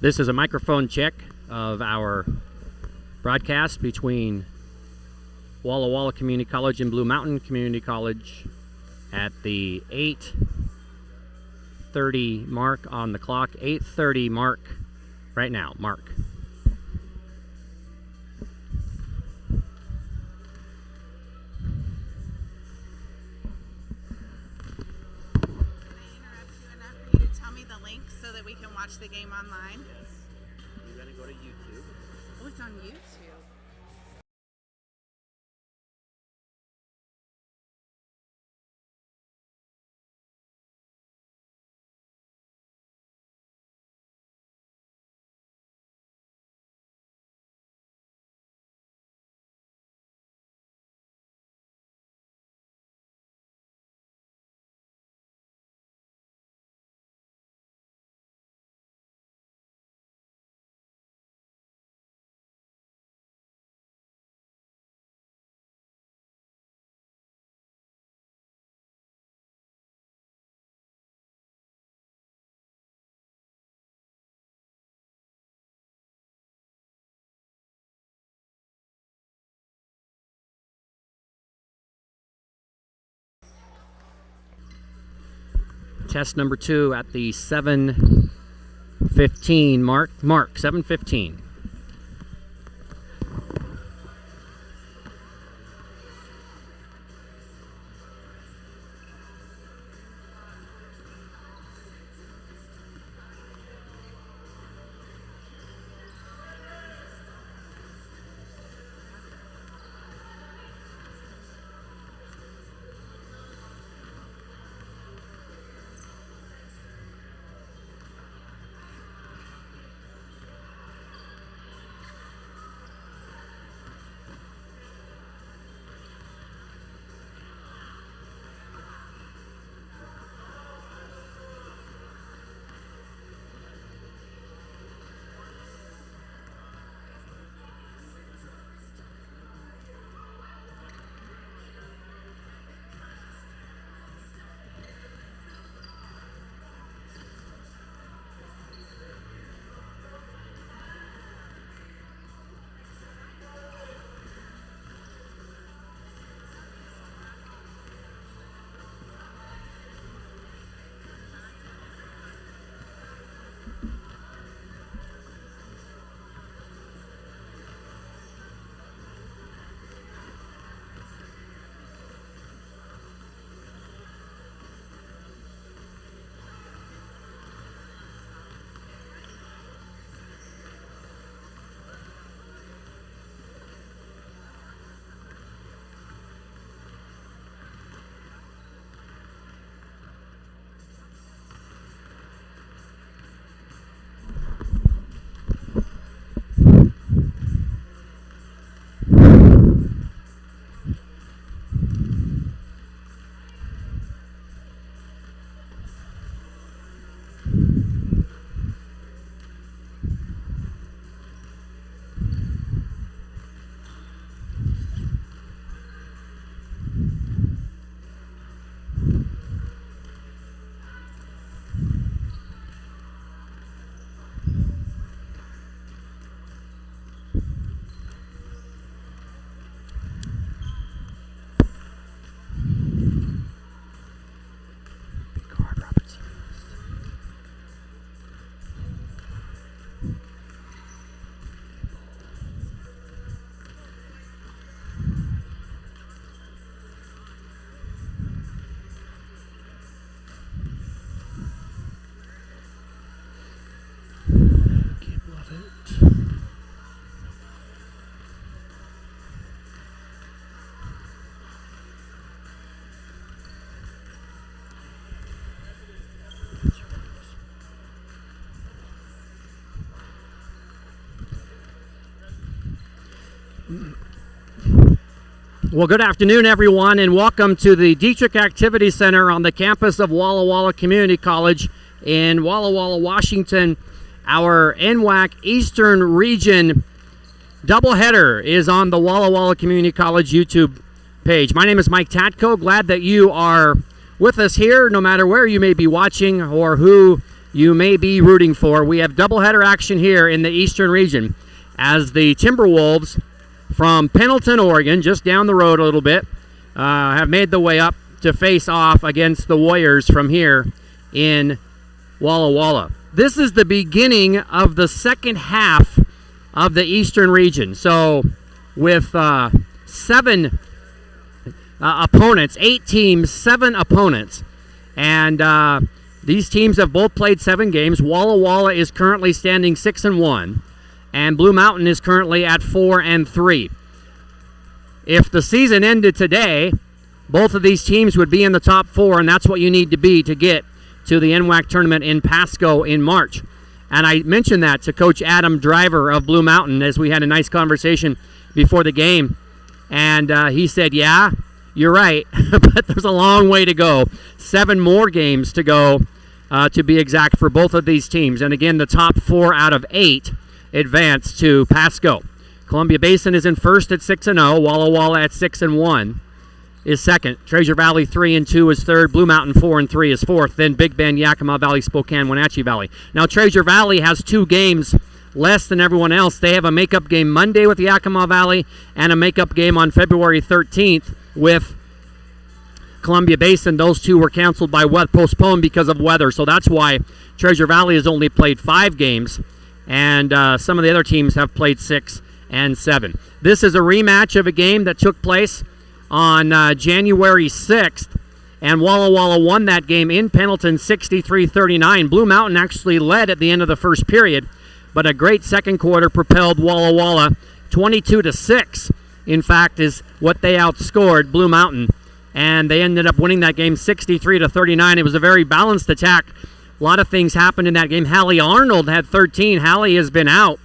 This is a microphone check of our broadcast between Walla Walla Community College and Blue Mountain Community College at the 8:30 mark on the clock. 8:30 mark right now. Mark. Watch the game online. Yes. You're going to go to YouTube. Oh, it's on YouTube. Test number 2 at the 7:15 mark. Mark, 7:15. Well, good afternoon, everyone, and welcome to the Dietrich Activity Center on the campus of Walla Walla Community College in Walla Walla, Washington. Our NWAC Eastern Region doubleheader is on the Walla Walla Community College YouTube page. My name is Mike Tatko. Glad that you are with us here, no matter where you may be watching or who you may be rooting for. We have doubleheader action here in the Eastern region as the Timberwolves from Pendleton, Oregon, just down the road a little bit, have made the way up to face off against the Warriors from here in Walla Walla. This is the beginning of the second half of the Eastern region. So with 7 opponents, 8 teams, 7 opponents, and these teams have both played 7 games. Walla Walla is currently standing 6-1, and Blue Mountain is currently at 4-3. If the season ended today, both of these teams would be in the top 4, and that's what you need to be to get to the NWAC tournament in Pasco in March. And I mentioned that to Coach Adam Driver of Blue Mountain as we had a nice conversation before the game. And he said, yeah, you're right, but there's a long way to go. 7 more games to go, to be exact, for both of these teams. And again, the top 4 out of 8 advance to Pasco. Columbia Basin is in first at 6-0. Walla Walla at 6-1 is second. Treasure Valley 3-2 is third. Blue Mountain 4-3 is fourth. Then Big Bend, Yakima Valley, Spokane, Wenatchee Valley. Now Treasure Valley has 2 games less than everyone else. They have a makeup game Monday with Yakima Valley and a makeup game on February 13th with Columbia Basin. Those 2 were canceled postponed because of weather. So that's why Treasure Valley has only played 5 games, and some of the other teams have played 6 and 7. This is a rematch of a game that took place on January 6th, and Walla Walla won that game in Pendleton 63-39. Blue Mountain actually led at the end of the first period, but a great second quarter propelled Walla Walla 22-6. In fact, is what they outscored Blue Mountain, and they ended up winning that game 63-39. It was a very balanced attack. A lot of things happened in that game. Hallie Arnold had 13. Hallie has been out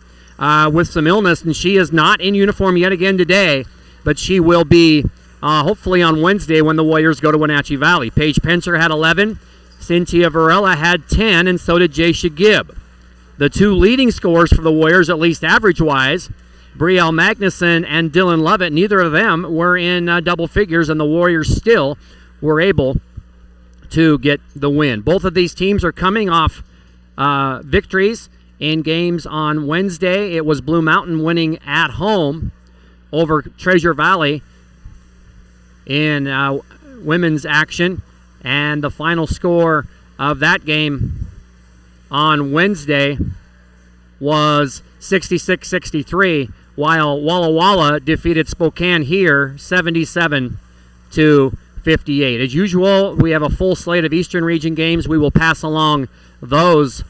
with some illness, and she is not in uniform yet again today, but she will be hopefully on Wednesday when the Warriors go to Wenatchee Valley. Paige Pencer had 11. Cynthia Varela had 10, and so did Jaysha Gibb. The 2 leading scorers for the Warriors, at least average-wise, Brielle Magnuson and Dylan Lovett, neither of them were in double figures, and the Warriors still were able to get the win. Both of these teams are coming off victories in games on Wednesday. It was Blue Mountain winning at home over Treasure Valley in women's action, and the final score of that game on Wednesday was 66-63, while Walla Walla defeated Spokane here 77-58. As usual, we have a full slate of Eastern Region games. We will pass along those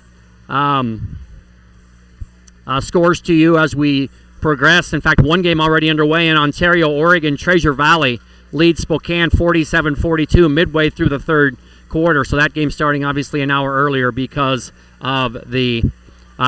scores to you as we progress. In fact, one game already underway in Ontario, Oregon. Treasure Valley leads Spokane 47-42 midway through the third quarter. So that game starting obviously an hour earlier because of the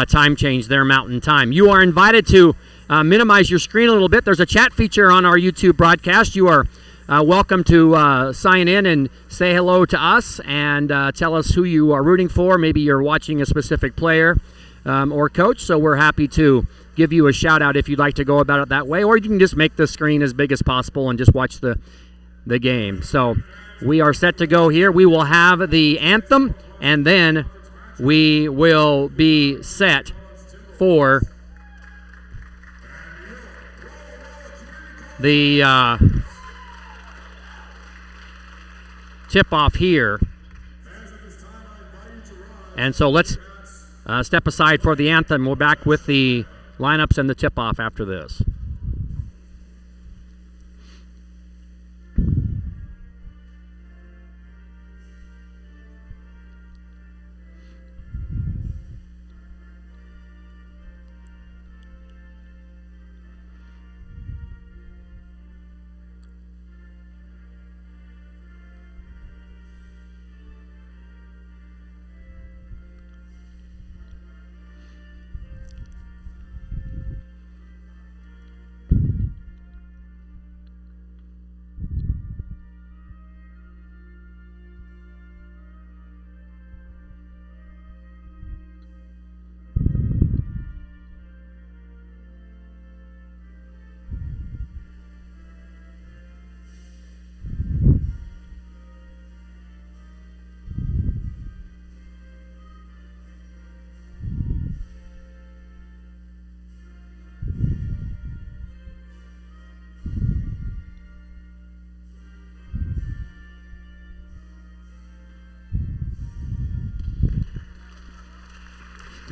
time change there, Mountain Time. You are invited to minimize your screen a little bit. There's a chat feature on our YouTube broadcast. You are welcome to sign in and say hello to us and tell us who you are rooting for. Maybe you're watching a specific player or coach, so we're happy to give you a shout out if you'd like to go about it that way, or you can just make the screen as big as possible and just watch the game. So we are set to go here. We will have the anthem, and then we will be set for the tip-off here. And so let's step aside for the anthem. We're back with the lineups and the tip-off after this.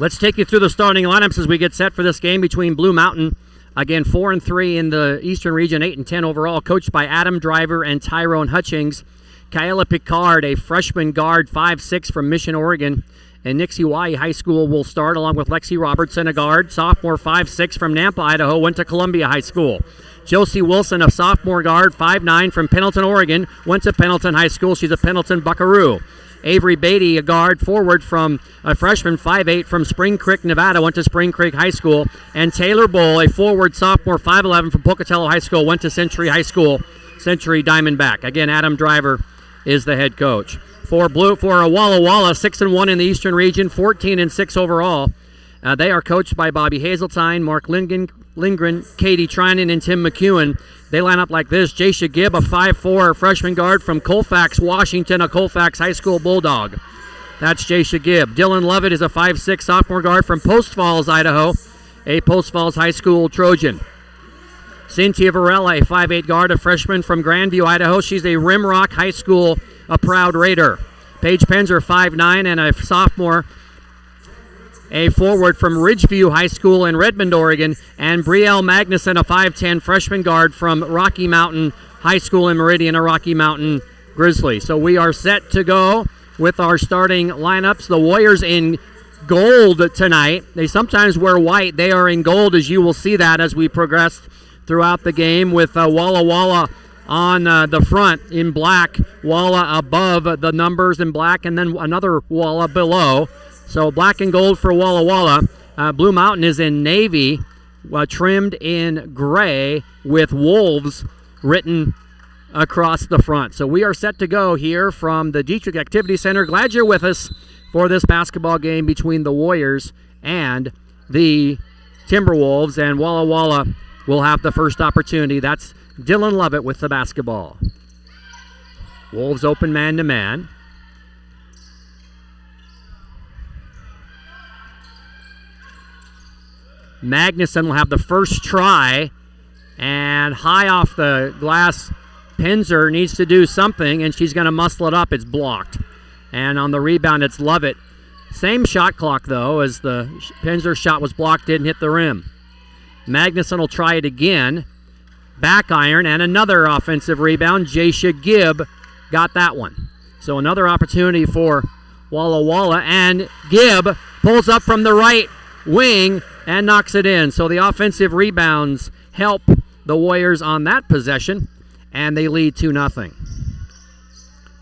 Let's take you through the starting lineups as we get set for this game between Blue Mountain, again 4-3 in the Eastern Region, 8-10 overall, coached by Adam Driver and Tyrone Hutchings. Kayla Picard, a freshman guard, 5'6" from Mission, Oregon, and Nixiwai High School will start, along with Lexi Robertson, a guard, sophomore, 5'6" from Nampa, Idaho, went to Columbia High School. Josie Wilson, a sophomore guard, 5'9" from Pendleton, Oregon, went to Pendleton High School. She's a Pendleton Buckaroo. Avery Beatty, a guard forward from a freshman, 5'8" from Spring Creek, Nevada, went to Spring Creek High School. And Taylor Bull, a forward sophomore, 5'11" from Pocatello High School, went to Century High School, Century Diamondback. Again, Adam Driver is the head coach. For Walla Walla, 6-1 in the Eastern Region, 14-6 overall. They are coached by Bobby Hazeltine, Mark Lindgren, Katie Trinan, and Tim McEwen. They line up like this: Jaisha Gibb, a 5'4" freshman guard from Colfax, Washington, a Colfax High School Bulldog. That's Jaisha Gibb. Dylan Lovett is a 5'6" sophomore guard from Post Falls, Idaho, a Post Falls High School Trojan. Cynthia Varela, a 5'8" guard, a freshman from Grandview, Idaho. She's a Rimrock High School, a proud Raider. Paige Penzer, 5'9", and a sophomore, a forward from Ridgeview High School in Redmond, Oregon, and Brielle Magnuson, a 5'10" freshman guard from Rocky Mountain High School in Meridian, a Rocky Mountain Grizzly. So we are set to go with our starting lineups. The Warriors in gold tonight. They sometimes wear white. They are in gold, as you will see that as we progress throughout the game, with Walla Walla on the front in black, Walla above the numbers in black, and then another Walla below. So black and gold for Walla Walla. Blue Mountain is in navy, trimmed in gray with wolves written across the front. So we are set to go here from the Dietrich Activity Center. Glad you're with us for this basketball game between the Warriors and the Timberwolves. And Walla Walla will have the first opportunity. That's Dylan Lovett with the basketball. Wolves open man-to-man. Magnuson will have the first try, and high off the glass, Penzer needs to do something, and she's going to muscle it up. It's blocked. And on the rebound, it's Lovett. Same shot clock, though, as the Penzer shot was blocked, didn't hit the rim. Magnuson will try it again. Back iron, and another offensive rebound. Jaisha Gibb got that one. So another opportunity for Walla Walla, and Gibb pulls up from the right wing and knocks it in. So the offensive rebounds help the Warriors on that possession, and they lead 2-0.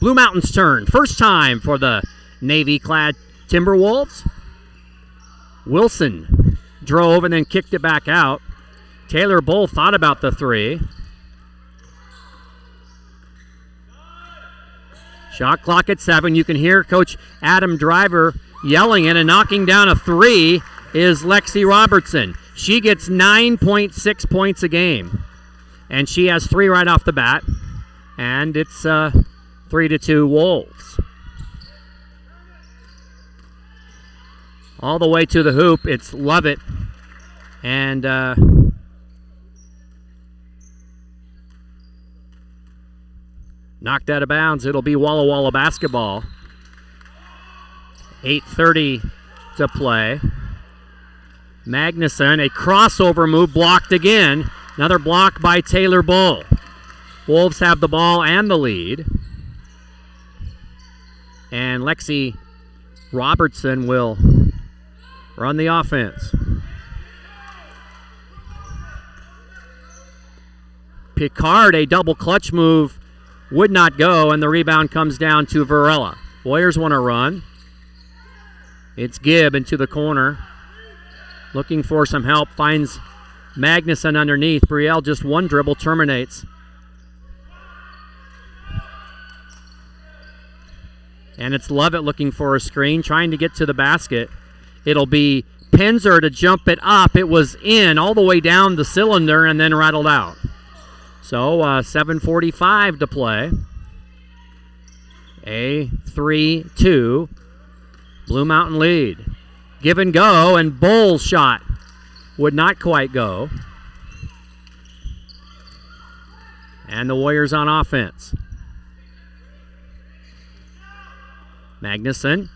Blue Mountain's turn. First time for the navy-clad Timberwolves. Wilson drove and then kicked it back out. Taylor Bull thought about the three. Shot clock at 7. You can hear Coach Adam Driver yelling it, and knocking down a three is Lexi Robertson. She gets 9.6 points a game, and she has 3 right off the bat, and it's 3-2 Wolves. All the way to the hoop, it's Lovett, and knocked out of bounds. It'll be Walla Walla basketball. 8:30 to play. Magnuson, a crossover move, blocked again. Another block by Taylor Bull. Wolves have the ball and the lead. And Lexi Robertson will run the offense. Picard, a double clutch move, would not go, and the rebound comes down to Varela. Warriors want to run. It's Gibb into the corner. Looking for some help, finds Magnuson underneath. Brielle, just one dribble, terminates. And it's Lovett looking for a screen, trying to get to the basket. It'll be Penzer to jump it up. It was in all the way down the cylinder and then rattled out. So 7:45 to play. A 3-2 Blue Mountain lead. Give and go, and Bull's shot would not quite go. And the Warriors on offense. Magnuson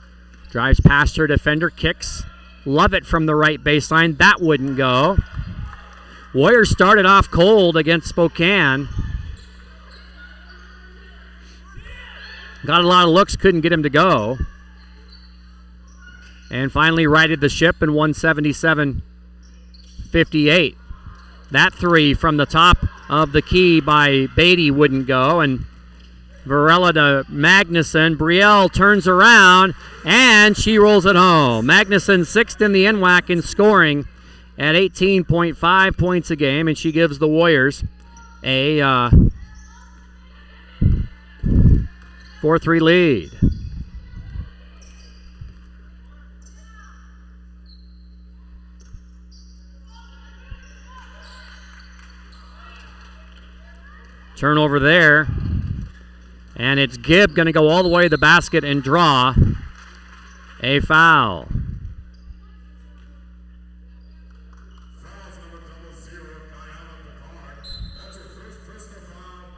drives past her defender, kicks, Lovett from the right baseline. That wouldn't go. Warriors started off cold against Spokane. Got a lot of looks, couldn't get him to go. And finally righted the ship in 177-58. That three from the top of the key by Beatty wouldn't go. And Varela to Magnuson. Brielle turns around, and she rolls it home. Magnuson sixth in the NWAC in scoring at 18.5 points a game, and she gives the Warriors a 4-3 lead. Turnover there, and it's Gibb going to go all the way to the basket and draw a foul.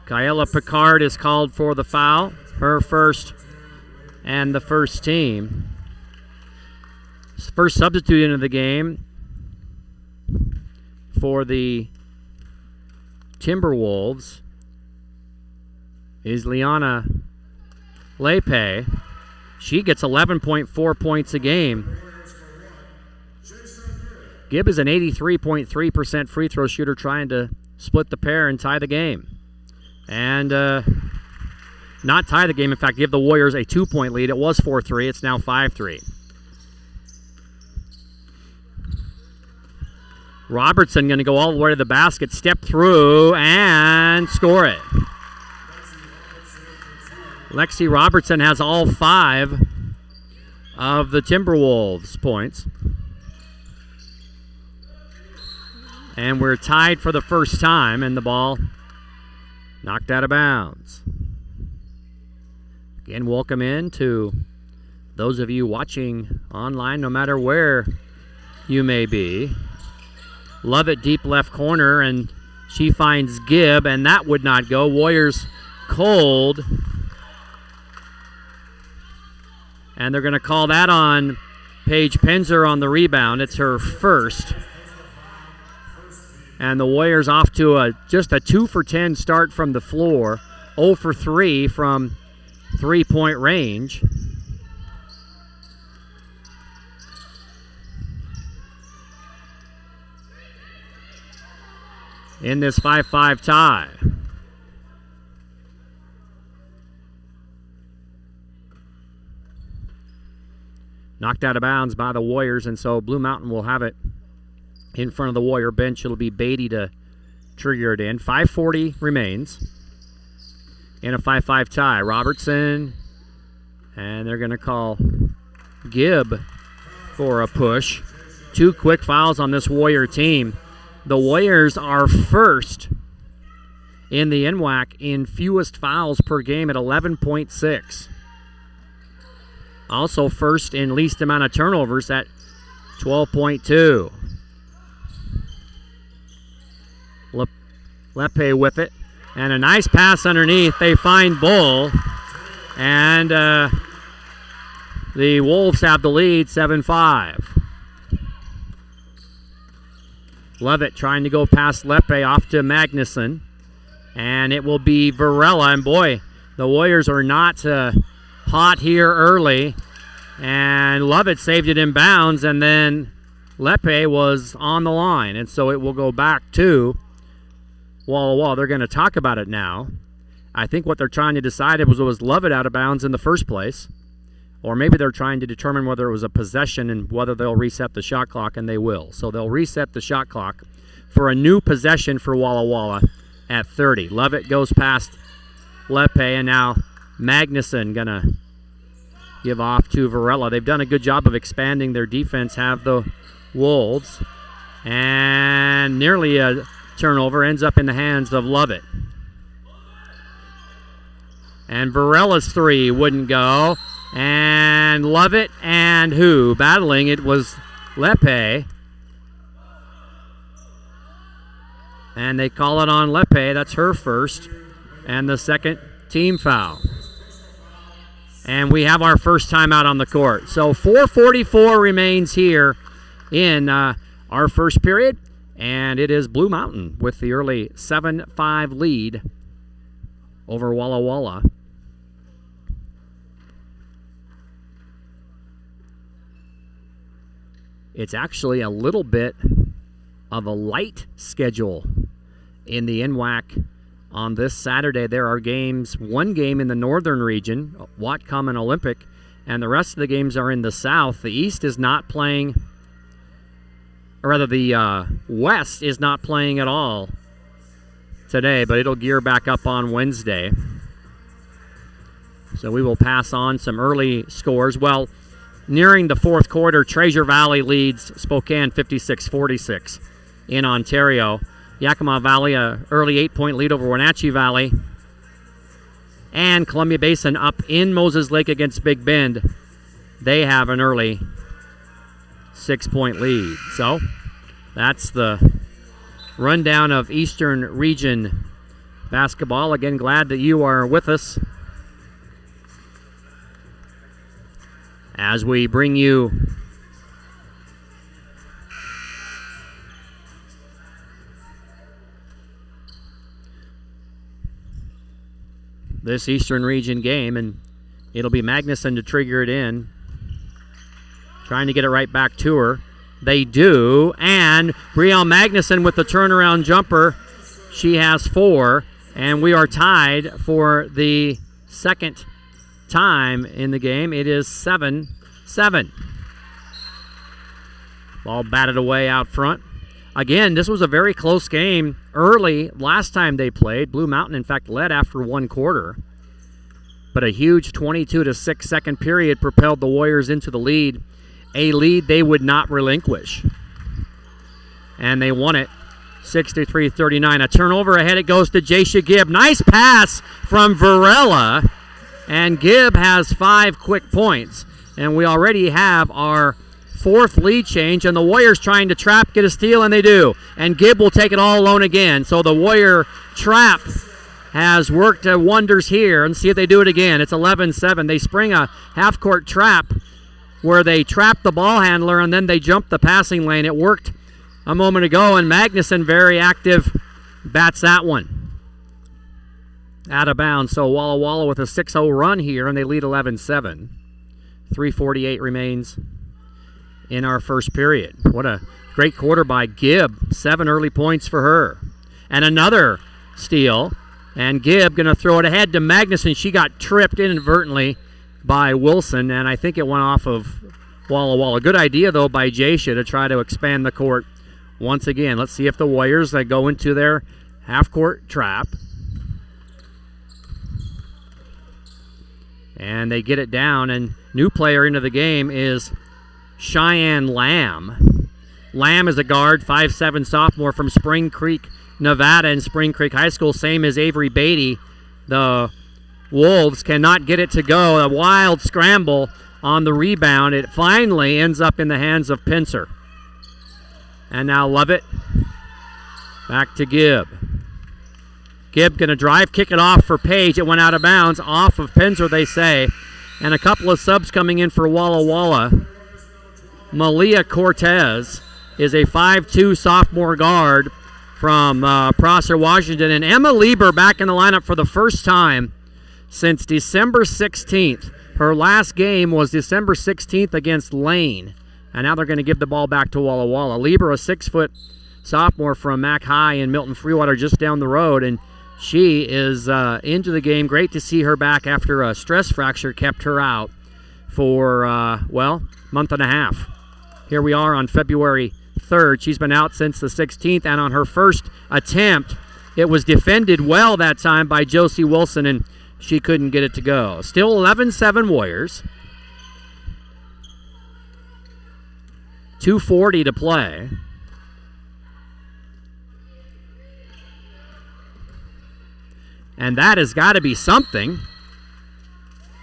Kyella Picard is called for the foul, her first and the first team. First substitute into the game for the Timberwolves is Liana Lepe. She gets 11.4 points a game. Gibb is an 83.3% free throw shooter trying to split the pair and tie the game. And not tie the game, in fact, give the Warriors a 2-point lead. It was 4-3, it's now 5-3. Robertson going to go all the way to the basket, step through, and score it. Lexi Robertson has all 5 of the Timberwolves' points. And we're tied for the first time, and the ball knocked out of bounds. Again, welcome in to those of you watching online, no matter where you may be. Lovett deep left corner, and she finds Gibb, and that would not go. Warriors cold. And they're going to call that on Paige Penzer on the rebound. It's her first. And the Warriors off to just a 2 for 10 start from the floor. 0 for 3 from three-point range. In this 5-5 tie. Knocked out of bounds by the Warriors, and so Blue Mountain will have it in front of the Warrior bench. It'll be Beatty to trigger it in. 5:40 remains in a 5-5 tie. Robertson, and they're going to call Gibb for a push. 2 quick fouls on this Warrior team. The Warriors are first in the NWAC in fewest fouls per game at 11.6. Also first in least amount of turnovers at 12.2. Lepe with it. And a nice pass underneath. They find Bull. And the Wolves have the lead, 7-5. Lovett trying to go past Lepe off to Magnuson. And it will be Varela. And boy, the Warriors are not hot here early. And Lovett saved it in bounds. And then Lepe was on the line. And so it will go back to Walla Walla. They're going to talk about it now. I think what they're trying to decide was Lovett out of bounds in the first place. Or maybe they're trying to determine whether it was a possession and whether they'll reset the shot clock, and they will. So they'll reset the shot clock for a new possession for Walla Walla at 30. Lovett goes past Lepe, and now Magnuson going to give off to Varela. They've done a good job of expanding their defense, have the Wolves. And nearly a turnover ends up in the hands of Lovett. And Varela's three wouldn't go. And Lovett and who? Battling, it was Lepe. And they call it on Lepe. That's her first. And the second team foul. And we have our first timeout on the court. So 4:44 remains here in our first period, and it is Blue Mountain with the early 7-5 lead over Walla Walla. It's actually a little bit of a light schedule in the NWAC on this Saturday. There are games, one game in the northern region, Whatcom and Olympic, and the rest of the games are in the south. The East is not playing, or rather the West is not playing at all today, but it'll gear back up on Wednesday. So we will pass on some early scores. Well, nearing the fourth quarter, Treasure Valley leads Spokane 56-46 in Ontario. Yakima Valley, an early 8-point lead over Wenatchee Valley. And Columbia Basin up in Moses Lake against Big Bend. They have an early 6-point lead. So that's the rundown of Eastern Region basketball. Again, glad that you are with us as we bring you this Eastern Region game, and it'll be Magnuson to trigger it in. Trying to get it right back to her. They do, and Brielle Magnuson with the turnaround jumper. She has 4, and we are tied for the second time in the game. It is 7-7. Ball batted away out front. Again, this was a very close game early last time they played. Blue Mountain, in fact, led after one quarter. But a huge 22-6 second period propelled the Warriors into the lead, a lead they would not relinquish. And they won it 63-39. A turnover ahead, it goes to Jasha Gibb. Nice pass from Varela, and Gibb has 5 quick points. And we already have our 4th lead change, and the Warriors trying to trap, get a steal, and they do. And Gibb will take it all alone again. So the Warrior trap has worked wonders here, and see if they do it again. It's 11-7. They spring a half-court trap where they trap the ball handler, and then they jump the passing lane. It worked a moment ago, and Magnuson, very active, bats that one out of bounds. So Walla Walla with a 6-0 run here, and they lead 11-7. 3:48 remains in our first period. What a great quarter by Gibb. 7 early points for her. And another steal. And Gibb going to throw it ahead to Magnuson. She got tripped inadvertently by Wilson, and I think it went off of Walla Walla. Good idea, though, by Jasha to try to expand the court once again. Let's see if the Warriors go into their half-court trap. And they get it down, and new player into the game is Cheyenne Lamb. Lamb is a guard, 5'7" sophomore from Spring Creek, Nevada, and Spring Creek High School, same as Avery Beatty. The Wolves cannot get it to go. A wild scramble on the rebound. It finally ends up in the hands of Pincer. And now Lovett back to Gibb. Gibb going to drive, kick it off for Page. It went out of bounds, off of Pincer, they say. And a couple of subs coming in for Walla Walla. Malia Cortez is a 5'2" sophomore guard from Prosser, Washington. And Emma Lieber back in the lineup for the first time since December 16th. Her last game was December 16th against Lane. And now they're going to give the ball back to Walla Walla. Lieber, a 6-foot sophomore from Mac High in Milton Freewater, just down the road. And she is into the game. Great to see her back after a stress fracture kept her out for, month and a half. Here we are on February 3rd. She's been out since the 16th, and on her first attempt, it was defended well that time by Josie Wilson, and she couldn't get it to go. Still 11-7 Warriors. 2:40 to play. And that has got to be something.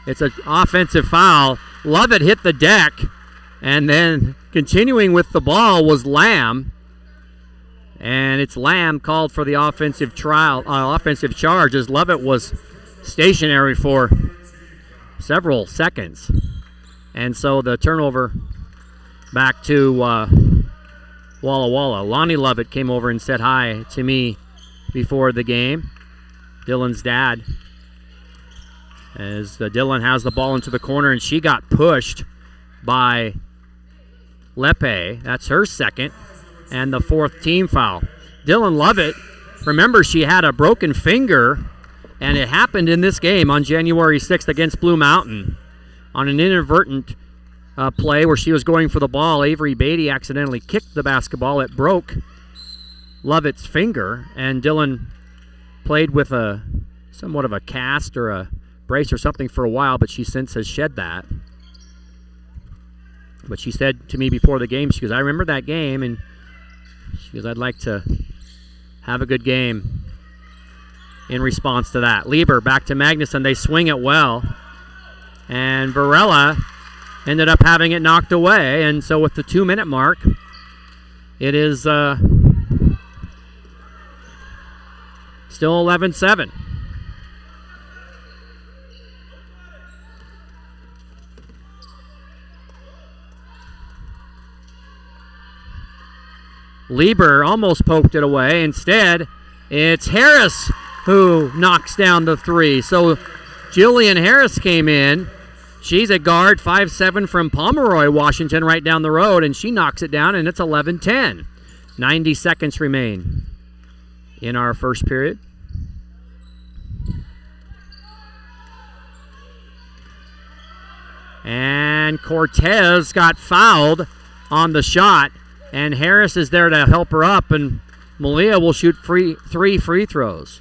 It's an offensive foul. Lovett hit the deck. And then continuing with the ball was Lamb. And it's Lamb called for the offensive charge as Lovett was stationary for several seconds. And so the turnover back to Walla Walla. Lonnie Lovett came over and said hi to me before the game. Dylan's dad. As Dylan has the ball into the corner, and she got pushed by Lepe. That's her second and the fourth team foul. Dylan Lovett, remember, she had a broken finger, and it happened in this game on January 6th against Blue Mountain on an inadvertent play where she was going for the ball. Avery Beatty accidentally kicked the basketball. It broke Lovett's finger, and Dylan played with somewhat of a cast or a brace or something for a while, but she since has shed that. But she said to me before the game, she goes, I remember that game, and she goes, I'd like to have a good game in response to that. Lieber back to Magnuson. They swing it well, and Varela ended up having it knocked away, and so with the 2-minute mark, it is still 11-7. Lieber almost poked it away. Instead, it's Harris who knocks down the three. So Jillian Harris came in. She's a guard, 5'7", from Pomeroy, Washington, right down the road, and she knocks it down, and it's 11-10. 90 seconds remain in our first period. And Cortez got fouled on the shot, and Harris is there to help her up, and Malia will shoot three free throws.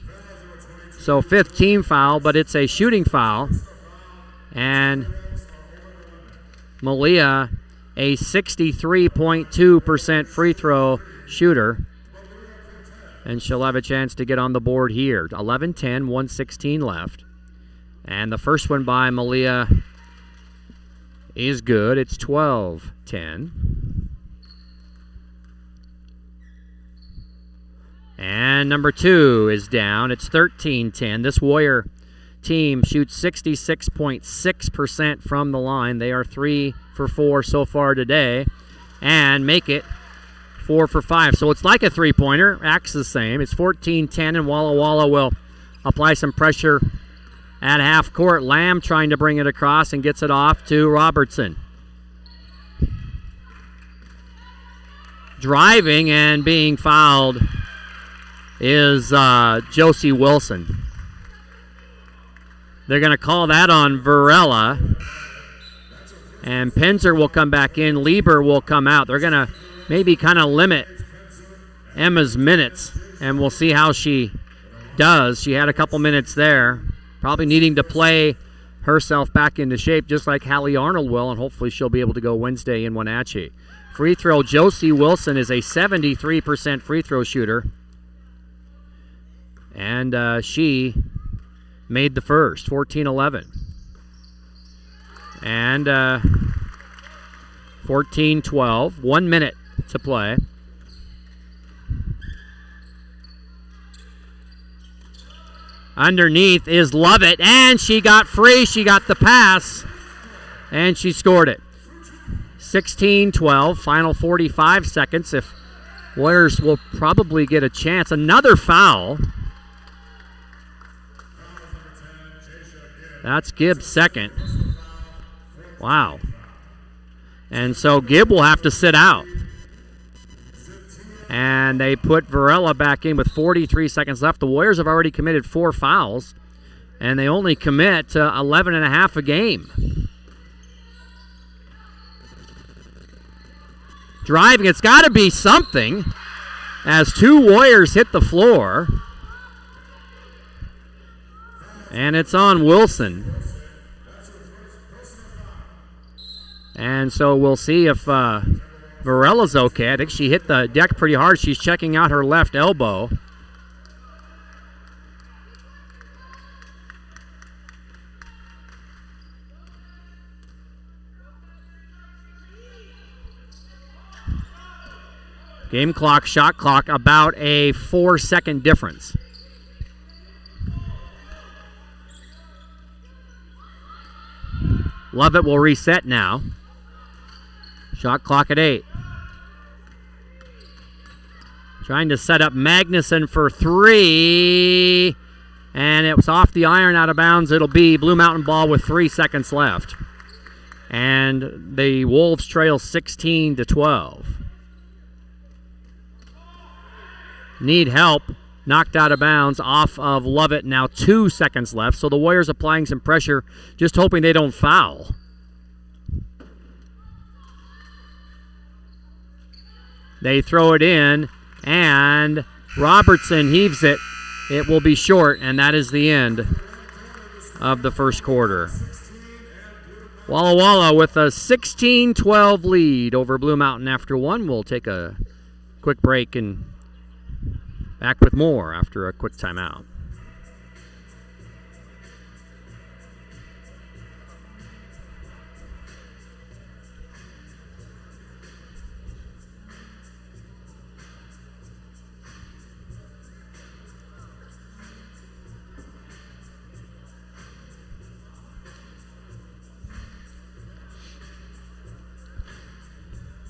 So 5th team foul, but it's a shooting foul. And Malia, a 63.2% free throw shooter. And she'll have a chance to get on the board here. 11-10, 1:16 left. And the first one by Malia is good. It's 12-10. And number 2 is down. It's 13-10. This Warrior team shoots 66.6% from the line. They are 3 for 4 so far today and make it 4 for 5. So it's like a three-pointer. Acts the same. It's 14-10, and Walla Walla will apply some pressure at half court. Lamb trying to bring it across and gets it off to Robertson. Driving and being fouled is Josie Wilson. They're going to call that on Varela. And Penzer will come back in. Lieber will come out. They're going to maybe kind of limit Emma's minutes, and we'll see how she does. She had a couple minutes there, probably needing to play herself back into shape, just like Hallie Arnold will, and hopefully she'll be able to go Wednesday in Wenatchee. Free throw, Josie Wilson is a 73% free throw shooter. And she made the first, 14-11. And 14-12, 1 minute to play. Underneath is Lovett, and she got free. She got the pass, and she scored it. 16-12, final 45 seconds. If Warriors will probably get a chance. Another foul. That's Gibbs' second. Wow. And so Gibb will have to sit out. And they put Varela back in with 43 seconds left. The Warriors have already committed 4 fouls, and they only commit to 11.5 a game. Driving, it's got to be something as 2 Warriors hit the floor. And it's on Wilson. And so we'll see if Varela's okay. I think she hit the deck pretty hard. She's checking out her left elbow. Game clock, shot clock, about a 4-second difference. Lovett will reset now. Shot clock at 8. Trying to set up Magnuson for 3. And it was off the iron, out of bounds. It'll be Blue Mountain ball with 3 seconds left. And the Wolves trail 16-12. Need help. Knocked out of bounds off of Lovett. Now 2 seconds left. So the Warriors applying some pressure, just hoping they don't foul. They throw it in, and Robertson heaves it. It will be short, and that is the end of the first quarter. Walla Walla with a 16-12 lead over Blue Mountain after 1. We'll take a quick break and back with more after a quick timeout.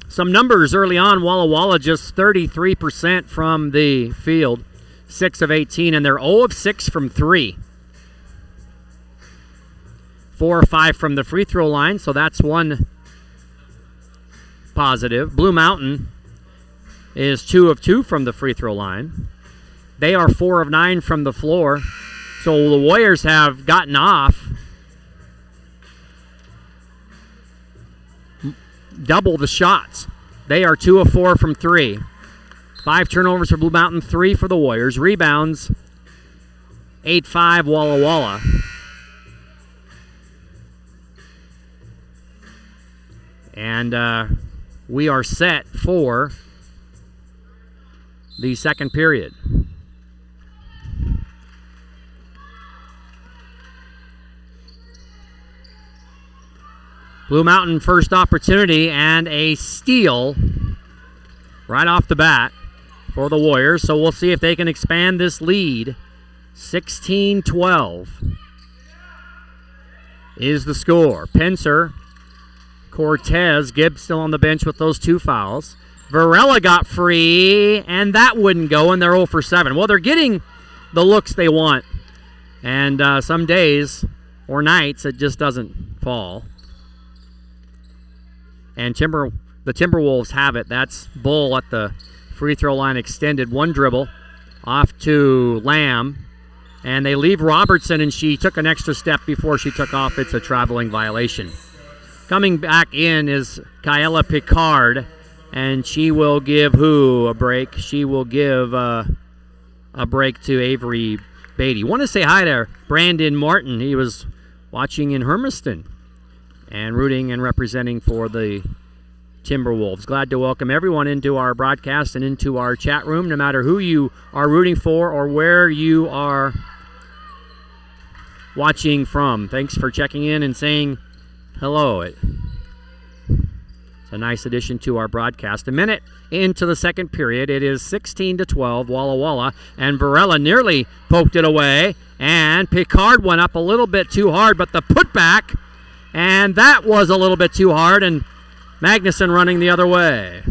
Some numbers early on. Walla Walla just 33% from the field, 6 of 18, and they're 0 of 6 from 3. 4 or 5 from the free throw line, so that's one positive. Blue Mountain is 2 of 2 from the free throw line. They are 4 of 9 from the floor, so the Warriors have gotten off double the shots. They are 2 of 4 from 3. 5 turnovers for Blue Mountain, 3 for the Warriors. Rebounds, 8-5 Walla Walla. And we are set for the second period. Blue Mountain first opportunity and a steal right off the bat for the Warriors. So we'll see if they can expand this lead. 16-12 is the score. Pencer, Cortez, Gibbs still on the bench with those 2 fouls. Varela got free, and that wouldn't go, and they're 0 for 7. Well, they're getting the looks they want. And some days or nights it just doesn't fall. And the Timberwolves have it. That's Bull at the free throw line extended. 1 dribble off to Lamb. And they leave Robertson, and she took an extra step before she took off. It's a traveling violation. Coming back in is Kyla Picard, and she will give who a break? She will give a break to Avery Beatty. Want to say hi to Brandon Martin. He was watching in Hermiston and rooting and representing for the Timberwolves. Glad to welcome everyone into our broadcast and into our chat room, no matter who you are rooting for or where you are watching from. Thanks for checking in and saying hello. It's a nice addition to our broadcast. A minute into the second period. It is 16-12, Walla Walla, and Varela nearly poked it away, and Picard went up a little bit too hard, but the putback, and that was a little bit too hard, and Magnuson running the other way.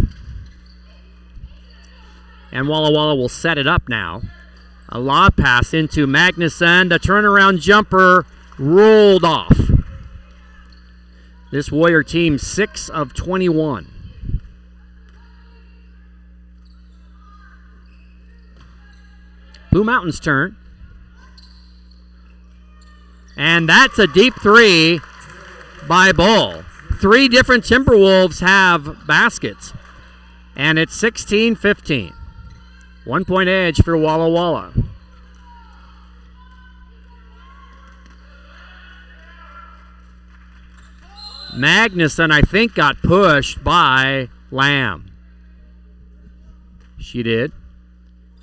And Walla Walla will set it up now. A lob pass into Magnuson. The turnaround jumper rolled off. This Warrior team 6 of 21. Blue Mountain's turn. And that's a deep 3 by Bull. 3 different Timberwolves have baskets. And it's 16-15. 1 point edge for Walla Walla. Magnuson, I think, got pushed by Lamb. She did.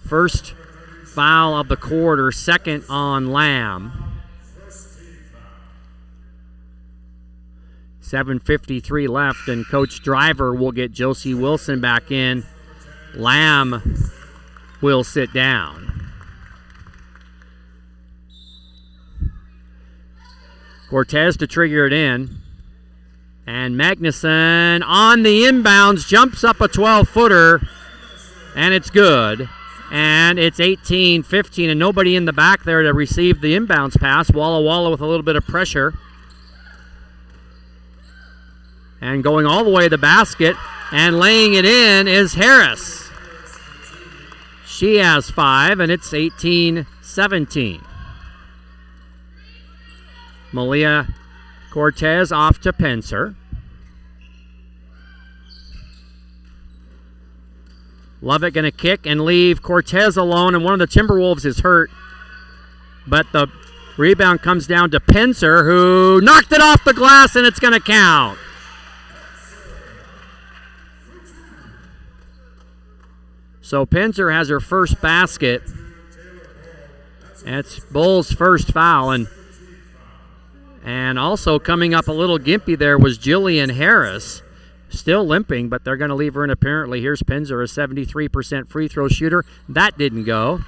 First foul of the quarter, second on Lamb. 7:53 left, and Coach Driver will get Josie Wilson back in. Lamb will sit down. Cortez to trigger it in. And Magnuson on the inbounds jumps up a 12-footer And it's good. And it's 18-15, and nobody in the back there to receive the inbounds pass. Walla Walla with a little bit of pressure. And going all the way to the basket and laying it in is Harris. She has 5, and it's 18-17. Malia Cortez off to Pencer. Lovett going to kick and leave Cortez alone, and one of the Timberwolves is hurt. But the rebound comes down to Pencer, who knocked it off the glass, and it's going to count. So Pencer has her first basket. That's Bull's first foul. And also coming up a little gimpy there was Jillian Harris. Still limping, but they're going to leave her in apparently. Here's Pencer, a 73% free throw shooter. That didn't go.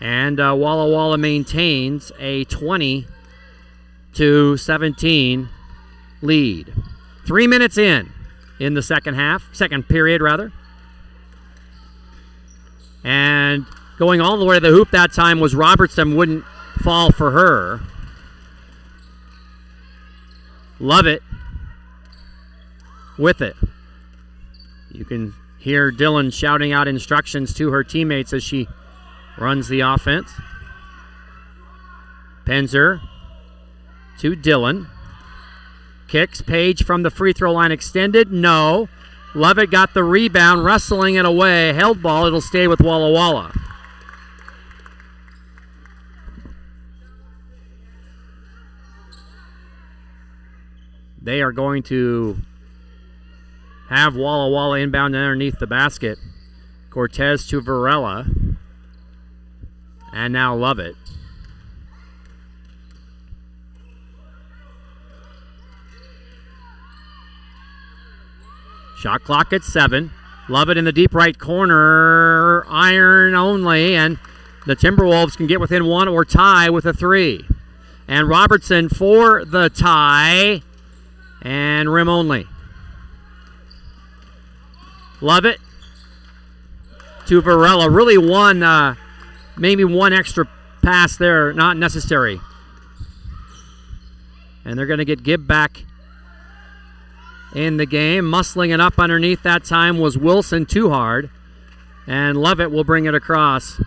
And Walla Walla maintains a 20-17 lead. 3 minutes in the second period rather. And going all the way to the hoop that time was Robertson. Wouldn't fall for her. Lovett with it. You can hear Dillon shouting out instructions to her teammates as she runs the offense. Pencer to Dillon. Kicks. Page from the free throw line extended. No. Lovett got the rebound, wrestling it away. Held ball. It'll stay with Walla Walla. They are going to have Walla Walla inbound underneath the basket. Cortez to Varela. And now Lovett. Shot clock at 7. Lovett in the deep right corner. Iron only. And the Timberwolves can get within 1 or tie with a 3. And Robertson for the tie. And rim only. Lovett to Varela. Really maybe one extra pass there, not necessary. And they're going to get Gibb back in the game. Muscling it up underneath that time was Wilson, too hard. And Lovett will bring it across.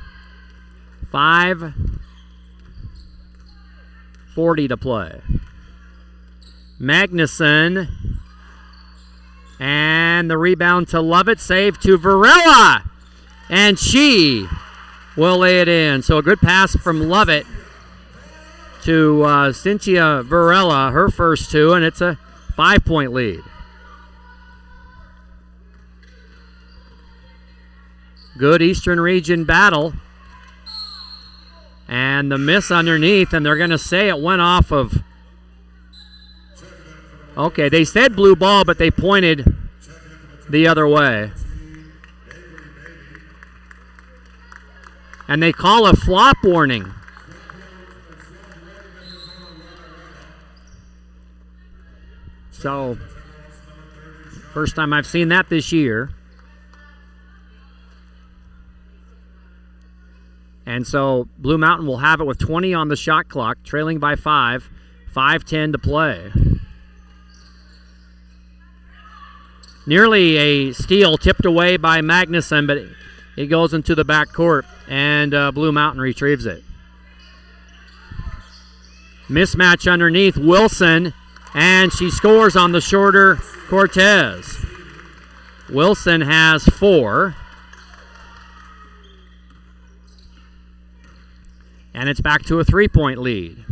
5:40 to play. Magnuson. And the rebound to Lovett. Save to Varela. And she will lay it in. So a good pass from Lovett to Cynthia Varela, her first 2, and it's a 5-point lead. Good Eastern Region battle. And the miss underneath, and they're going to say it went off of... Okay, they said blue ball, but they pointed the other way. And they call a flop warning. So, first time I've seen that this year. And so Blue Mountain will have it with 20 on the shot clock, trailing by 5. 5:10 to play. Nearly a steal tipped away by Magnuson, but it goes into the backcourt, and Blue Mountain retrieves it. Mismatch underneath Wilson, and she scores on the shorter Cortez. Wilson has 4. And it's back to a 3-point lead.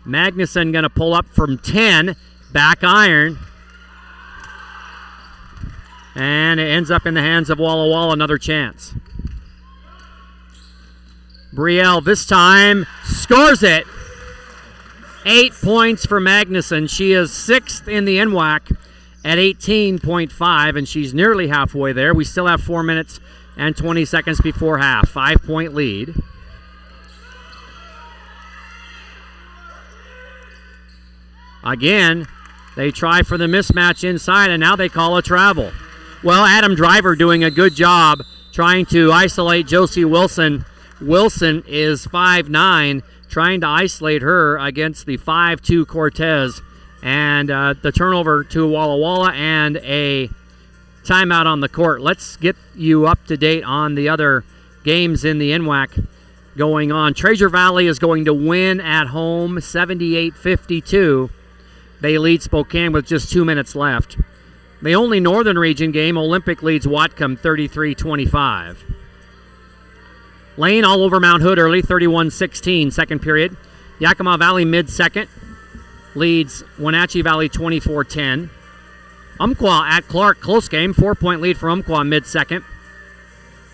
Magnuson going to pull up from 10. Back iron. And it ends up in the hands of Walla Walla. Another chance. Brielle this time scores it. 8 points for Magnuson. She is 6th in the NWAC at 18.5, and she's nearly halfway there. We still have 4 minutes and 20 seconds before half. 5-point lead. Again, They try for the mismatch inside, and now they call a travel. Well, Adam Driver doing a good job trying to isolate Josie Wilson. Wilson is 5'9", trying to isolate her against the 5'2" Cortez. And the turnover to Walla Walla and a timeout on the court. Let's get you up to date on the other games in the NWAC going on. Treasure Valley is going to win at home 78-52. They lead Spokane with just 2 minutes left. The only Northern Region game, Olympic leads Whatcom 33-25. Lane all over Mount Hood early, 31-16, second period. Yakima Valley mid-second leads Wenatchee Valley 24-10. Umpqua at Clark, close game, 4-point lead for Umpqua mid-second.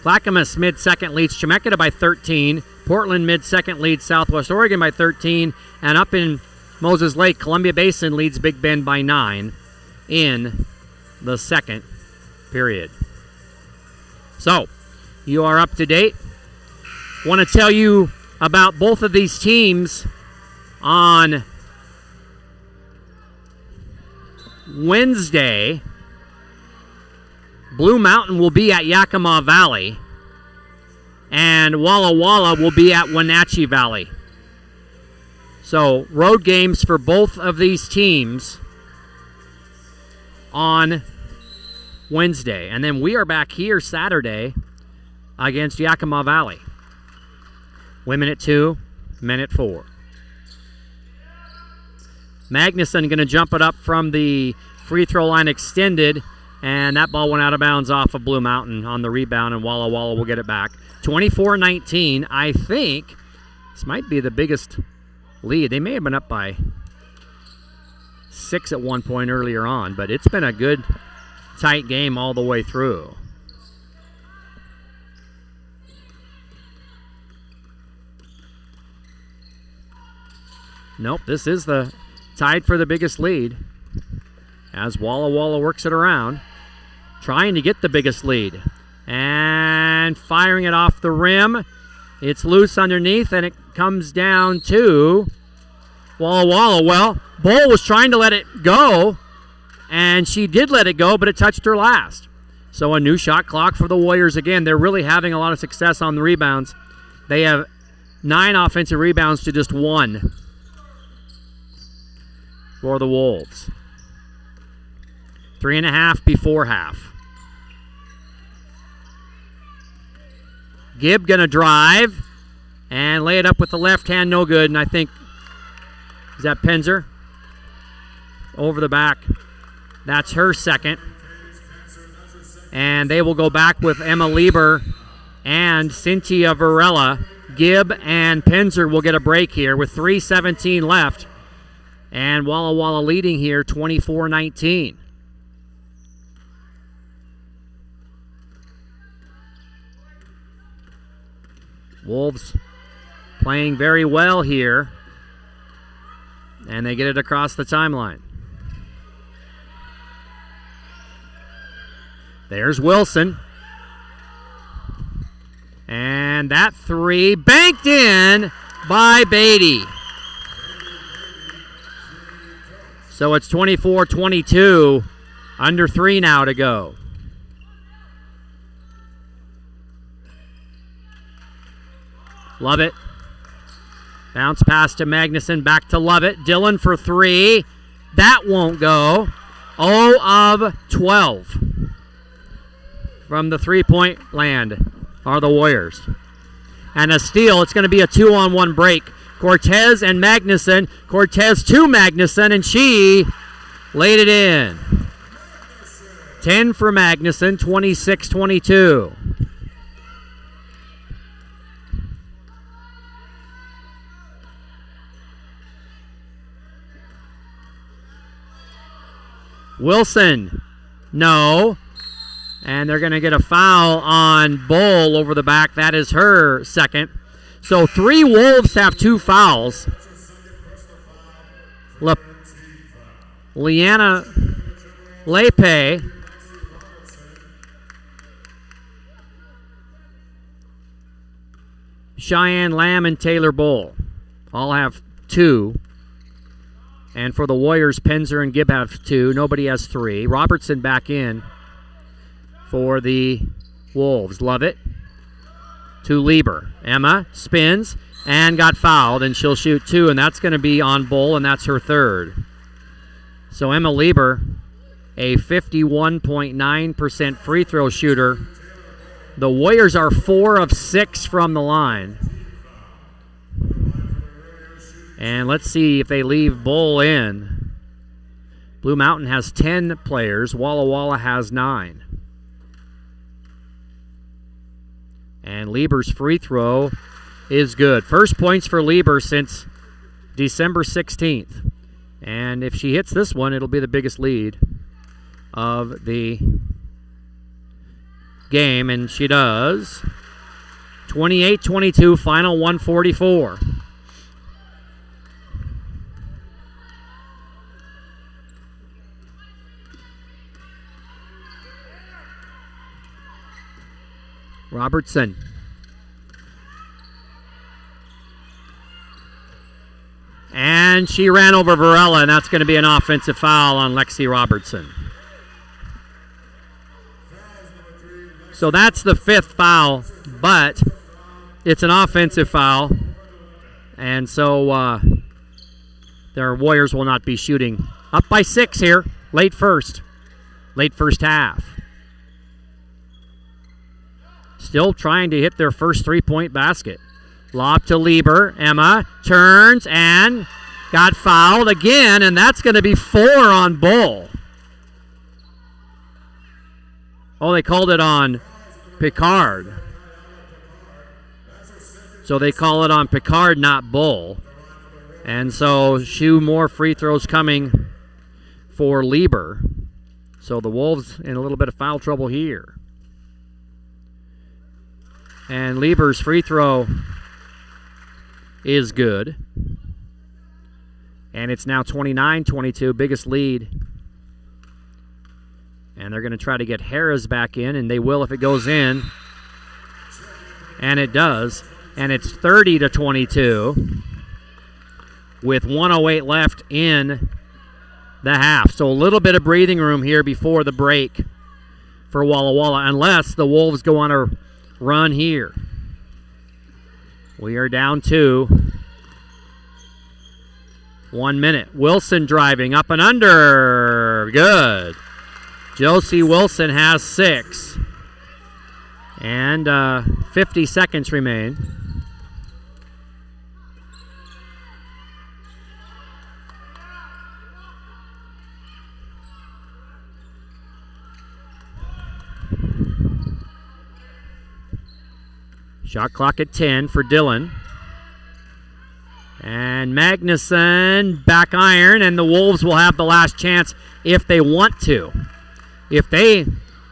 Clackamas mid-second leads Chemeketa by 13. Portland mid-second leads Southwest Oregon by 13. And up in Moses Lake, Columbia Basin leads Big Bend by 9 in the second period. So, you are up to date. Want to tell you about both of these teams on Wednesday. Blue Mountain will be at Yakima Valley, and Walla Walla will be at Wenatchee Valley. So, road games for both of these teams on Wednesday. And then we are back here Saturday against Yakima Valley. Women at 2, men at 4. Magnuson going to jump it up from the free throw line extended, and that ball went out of bounds off of Blue Mountain on the rebound, and Walla Walla will get it back. 24-19. I think this might be the biggest lead. They may have been up by 6 at one point earlier on, but it's been a good, tight game all the way through. Nope, this is the tied for the biggest lead as Walla Walla works it around, trying to get the biggest lead. And firing it off the rim. It's loose underneath, and it comes down to Walla Walla. Well, Bull was trying to let it go, and she did let it go, but it touched her last. So a new shot clock for the Warriors again. They're really having a lot of success on the rebounds. They have 9 offensive rebounds to just 1 for the Wolves. 3.5 before half. Gibb gonna drive and lay it up with the left hand, no good. And I think, is that Penzer? Over the back. That's her second. And they will go back with Emma Lieber and Cynthia Varela. Gibb and Penzer will get a break here with 3:17 left. And Walla Walla leading here 24-19. Wolves playing very well here. And they get it across the timeline. There's Wilson. And that 3 banked in by Beatty. So it's 24-22, under 3 now to go. Lovett. Bounce pass to Magnuson, back to Lovett. Dillon for 3. That won't go. 0 of 12 from the 3-point land are the Warriors. And a steal. It's going to be a 2-on-1 break. Cortez and Magnuson. Cortez to Magnuson, and she laid it in. 10 for Magnuson, 26-22. Wilson, no. And they're going to get a foul on Bull over the back. That is her second. So 3 Wolves have 2 fouls. Leanna Lepe Cheyenne Lamb and Taylor Bull all have 2. And for the Warriors, Penzer and Gibb have 2. Nobody has 3. Robertson back in for the Wolves. Lovett to Lieber. Emma spins and got fouled, and she'll shoot 2, and that's going to be on Bull, and that's her 3rd. So Emma Lieber, a 51.9% free throw shooter. The Warriors are 4 of 6 from the line. And let's see if they leave Bull in. Blue Mountain has 10 players. Walla Walla has 9. And Lieber's free throw is good. First points for Lieber since December 16th. And if she hits this one, it'll be the biggest lead of the game. And she does. 28-22, final 144. Robertson. And she ran over Varela, and that's going to be an offensive foul on Lexi Robertson. So that's the 5th foul, but it's an offensive foul. And so their Warriors will not be shooting. Up by 6 here, late first half. Still trying to hit their first 3-point basket. Lob to Lieber. Emma turns and got fouled again, and that's going to be 4 on Bull. Oh, they called it on Picard. So they call it on Picard, not Bull. And so 2 more free throws coming for Lieber. So the Wolves in a little bit of foul trouble here. And Lieber's free throw is good. And it's now 29-22, biggest lead. And they're going to try to get Harris back in, and they will if it goes in. And it does. And it's 30-22 with 1:08 left in the half. So a little bit of breathing room here before the break for Walla Walla, unless the Wolves go on a run here. We are down 2. 1 minute. Wilson driving up and under. Good. Josie Wilson has 6. And 50 seconds remain. Shot clock at 10 for Dillon. And Magnuson back iron, and the Wolves will have the last chance if they want to. If they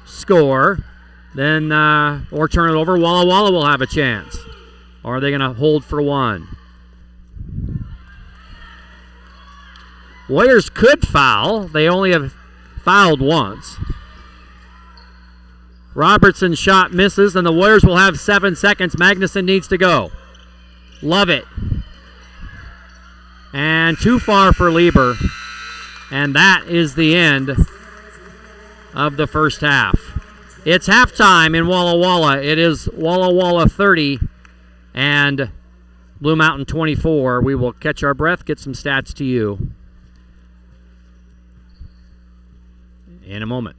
score, then or turn it over, Walla Walla will have a chance. Or are they going to hold for 1? Warriors could foul. They only have fouled once. Robertson's shot misses, and the Warriors will have 7 seconds. Magnuson needs to go. Love it. And too far for Lieber. And that is the end of the first half. It's halftime in Walla Walla. It is Walla Walla 30 and Blue Mountain 24. We will catch our breath, get some stats to you in a moment.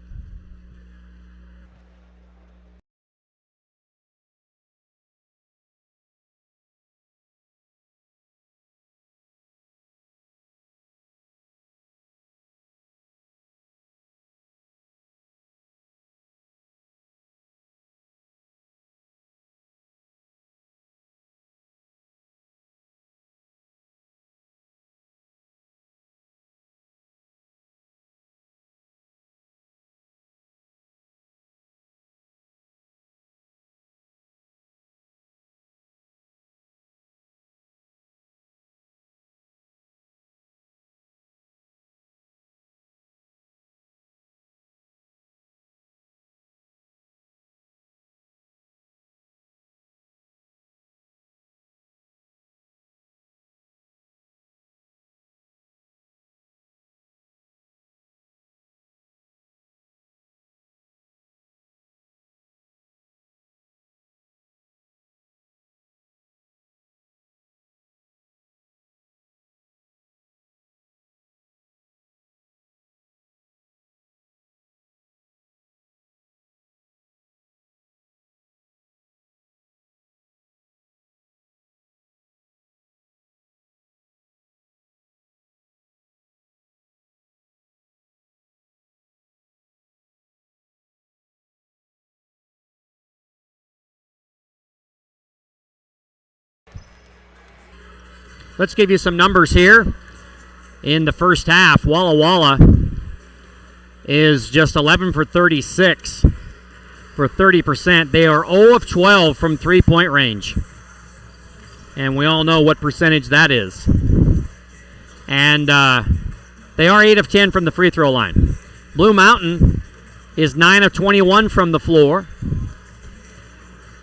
let's give you some numbers here. In the first half, Walla Walla is just 11 for 36 for 30%. They are 0 of 12 from three-point range. And we all know what percentage that is. And they are 8 of 10 from the free throw line. Blue Mountain is 9 of 21 from the floor.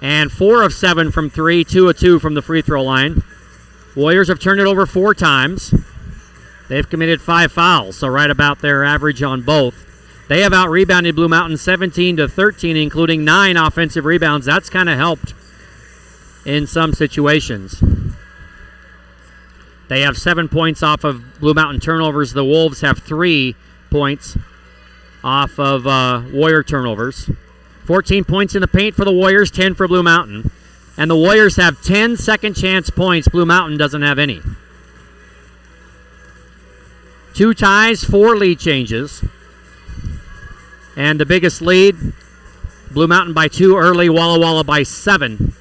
And 4 of 7 from 3, 2 of 2 from the free throw line. Warriors have turned it over 4 times. They've committed 5 fouls, so right about their average on both. They have out-rebounded Blue Mountain 17 to 13, including 9 offensive rebounds. That's kind of helped in some situations. They have 7 points off of Blue Mountain turnovers. The Wolves have 3 points off of Warrior turnovers. 14 points in the paint for the Warriors, 10 for Blue Mountain. And the Warriors have 10 second chance points. Blue Mountain doesn't have any. 2 ties, 4 lead changes. And the biggest lead, Blue Mountain by 2 early, Walla Walla by 7.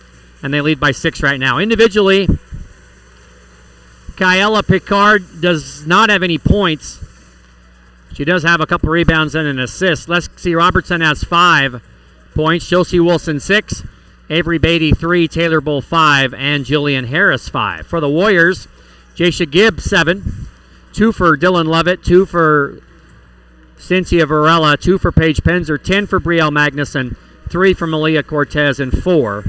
And they lead by 6 right now. Individually, Kyella Picard does not have any points. She does have a couple rebounds and an assist. Lexi Robertson has 5 points. Josie Wilson 6. Avery Beatty 3. Taylor Bull 5. And Jillian Harris 5. For the Warriors, Jaisha Gibbs 7. 2 for Dylan Lovett. 2 for Cynthia Varela. 2 for Paige Penzer. 10 for Brielle Magnuson. 3 for Malia Cortez. And 4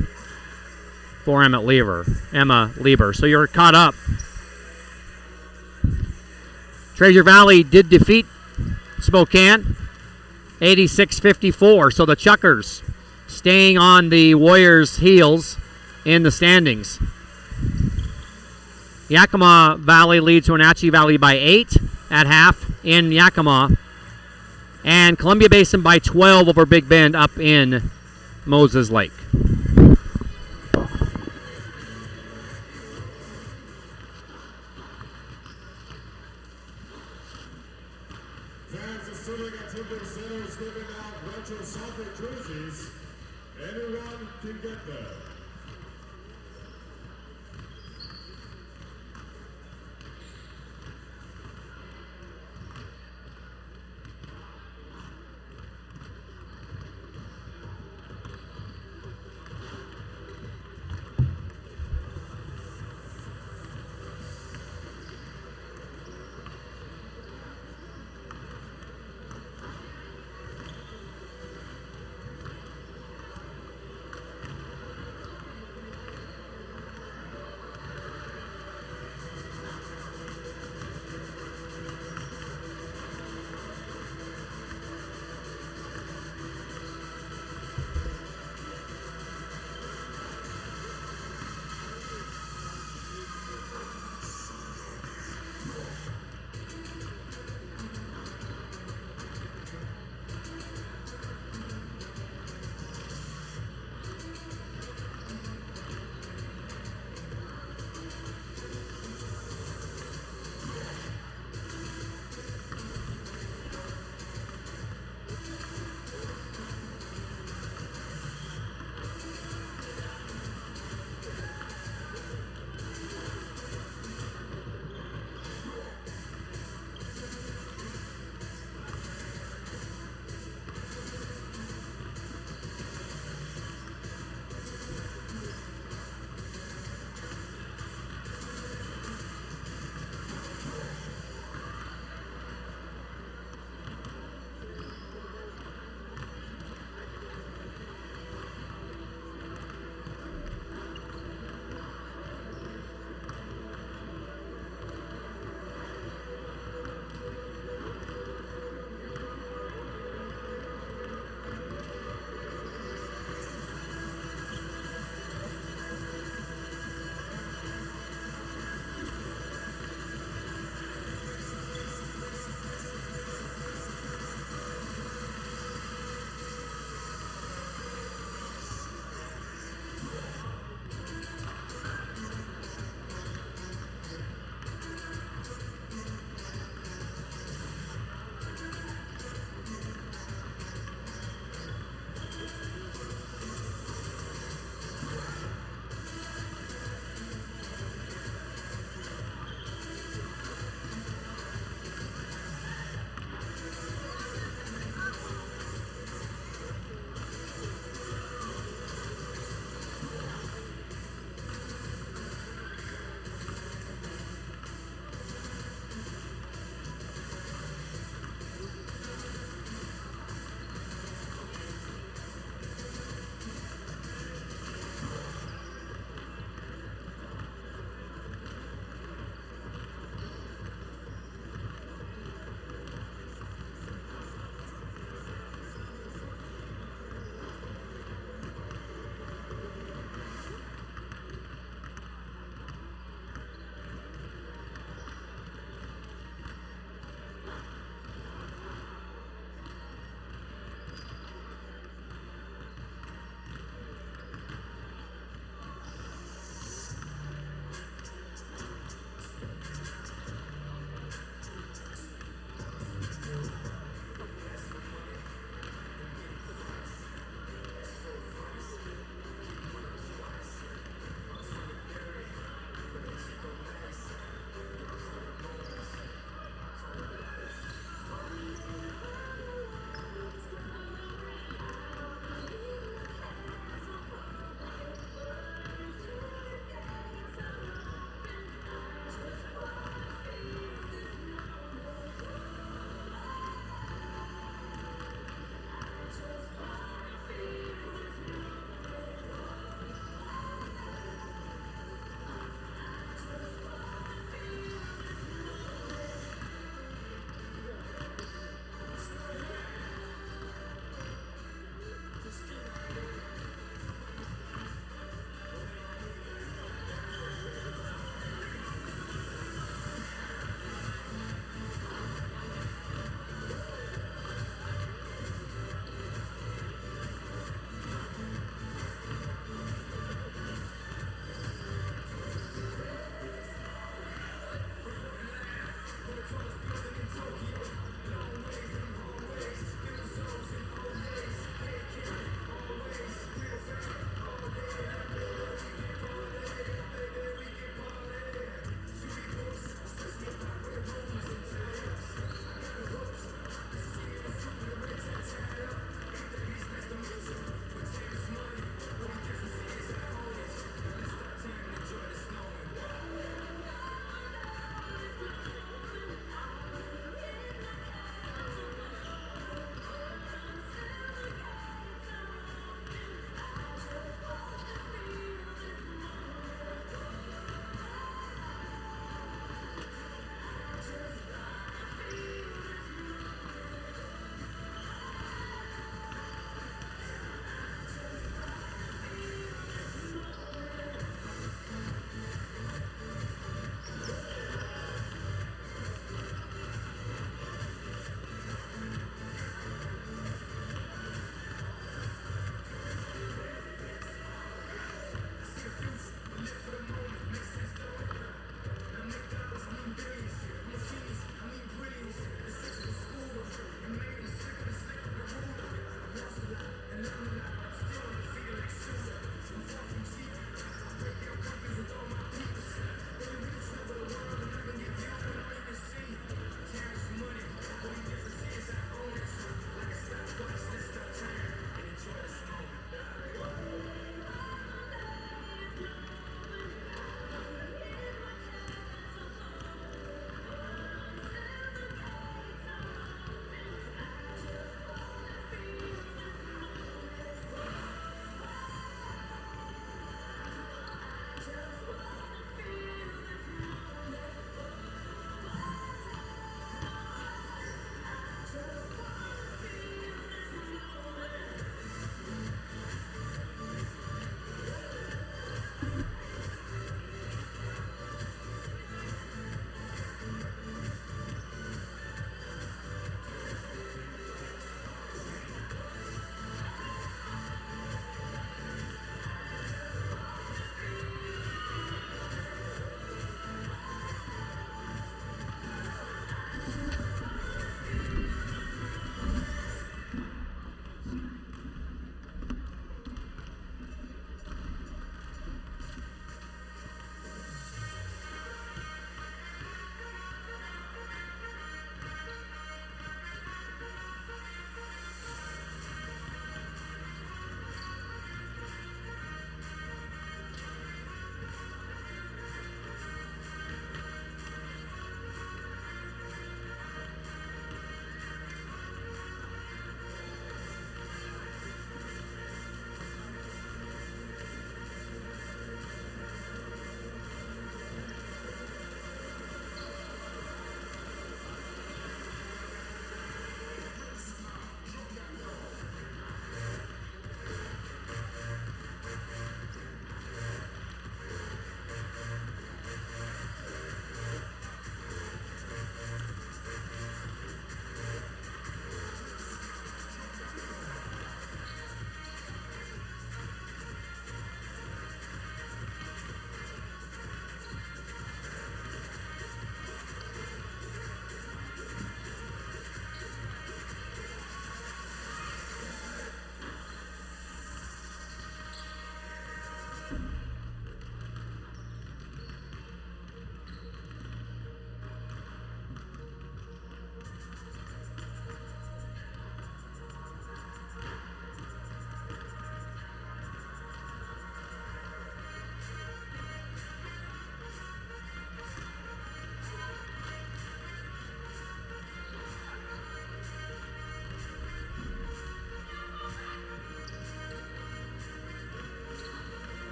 for Emma Lieber. So you're caught up. Treasure Valley did defeat Spokane 86-54. So the Chuckers staying on the Warriors' heels in the standings. Yakima Valley leads Wenatchee Valley by 8 at half in Yakima. And Columbia Basin by 12 over Big Bend up in Moses Lake. Fans assuming attendance centers giving out retro soccer jerseys. Anyone can get them.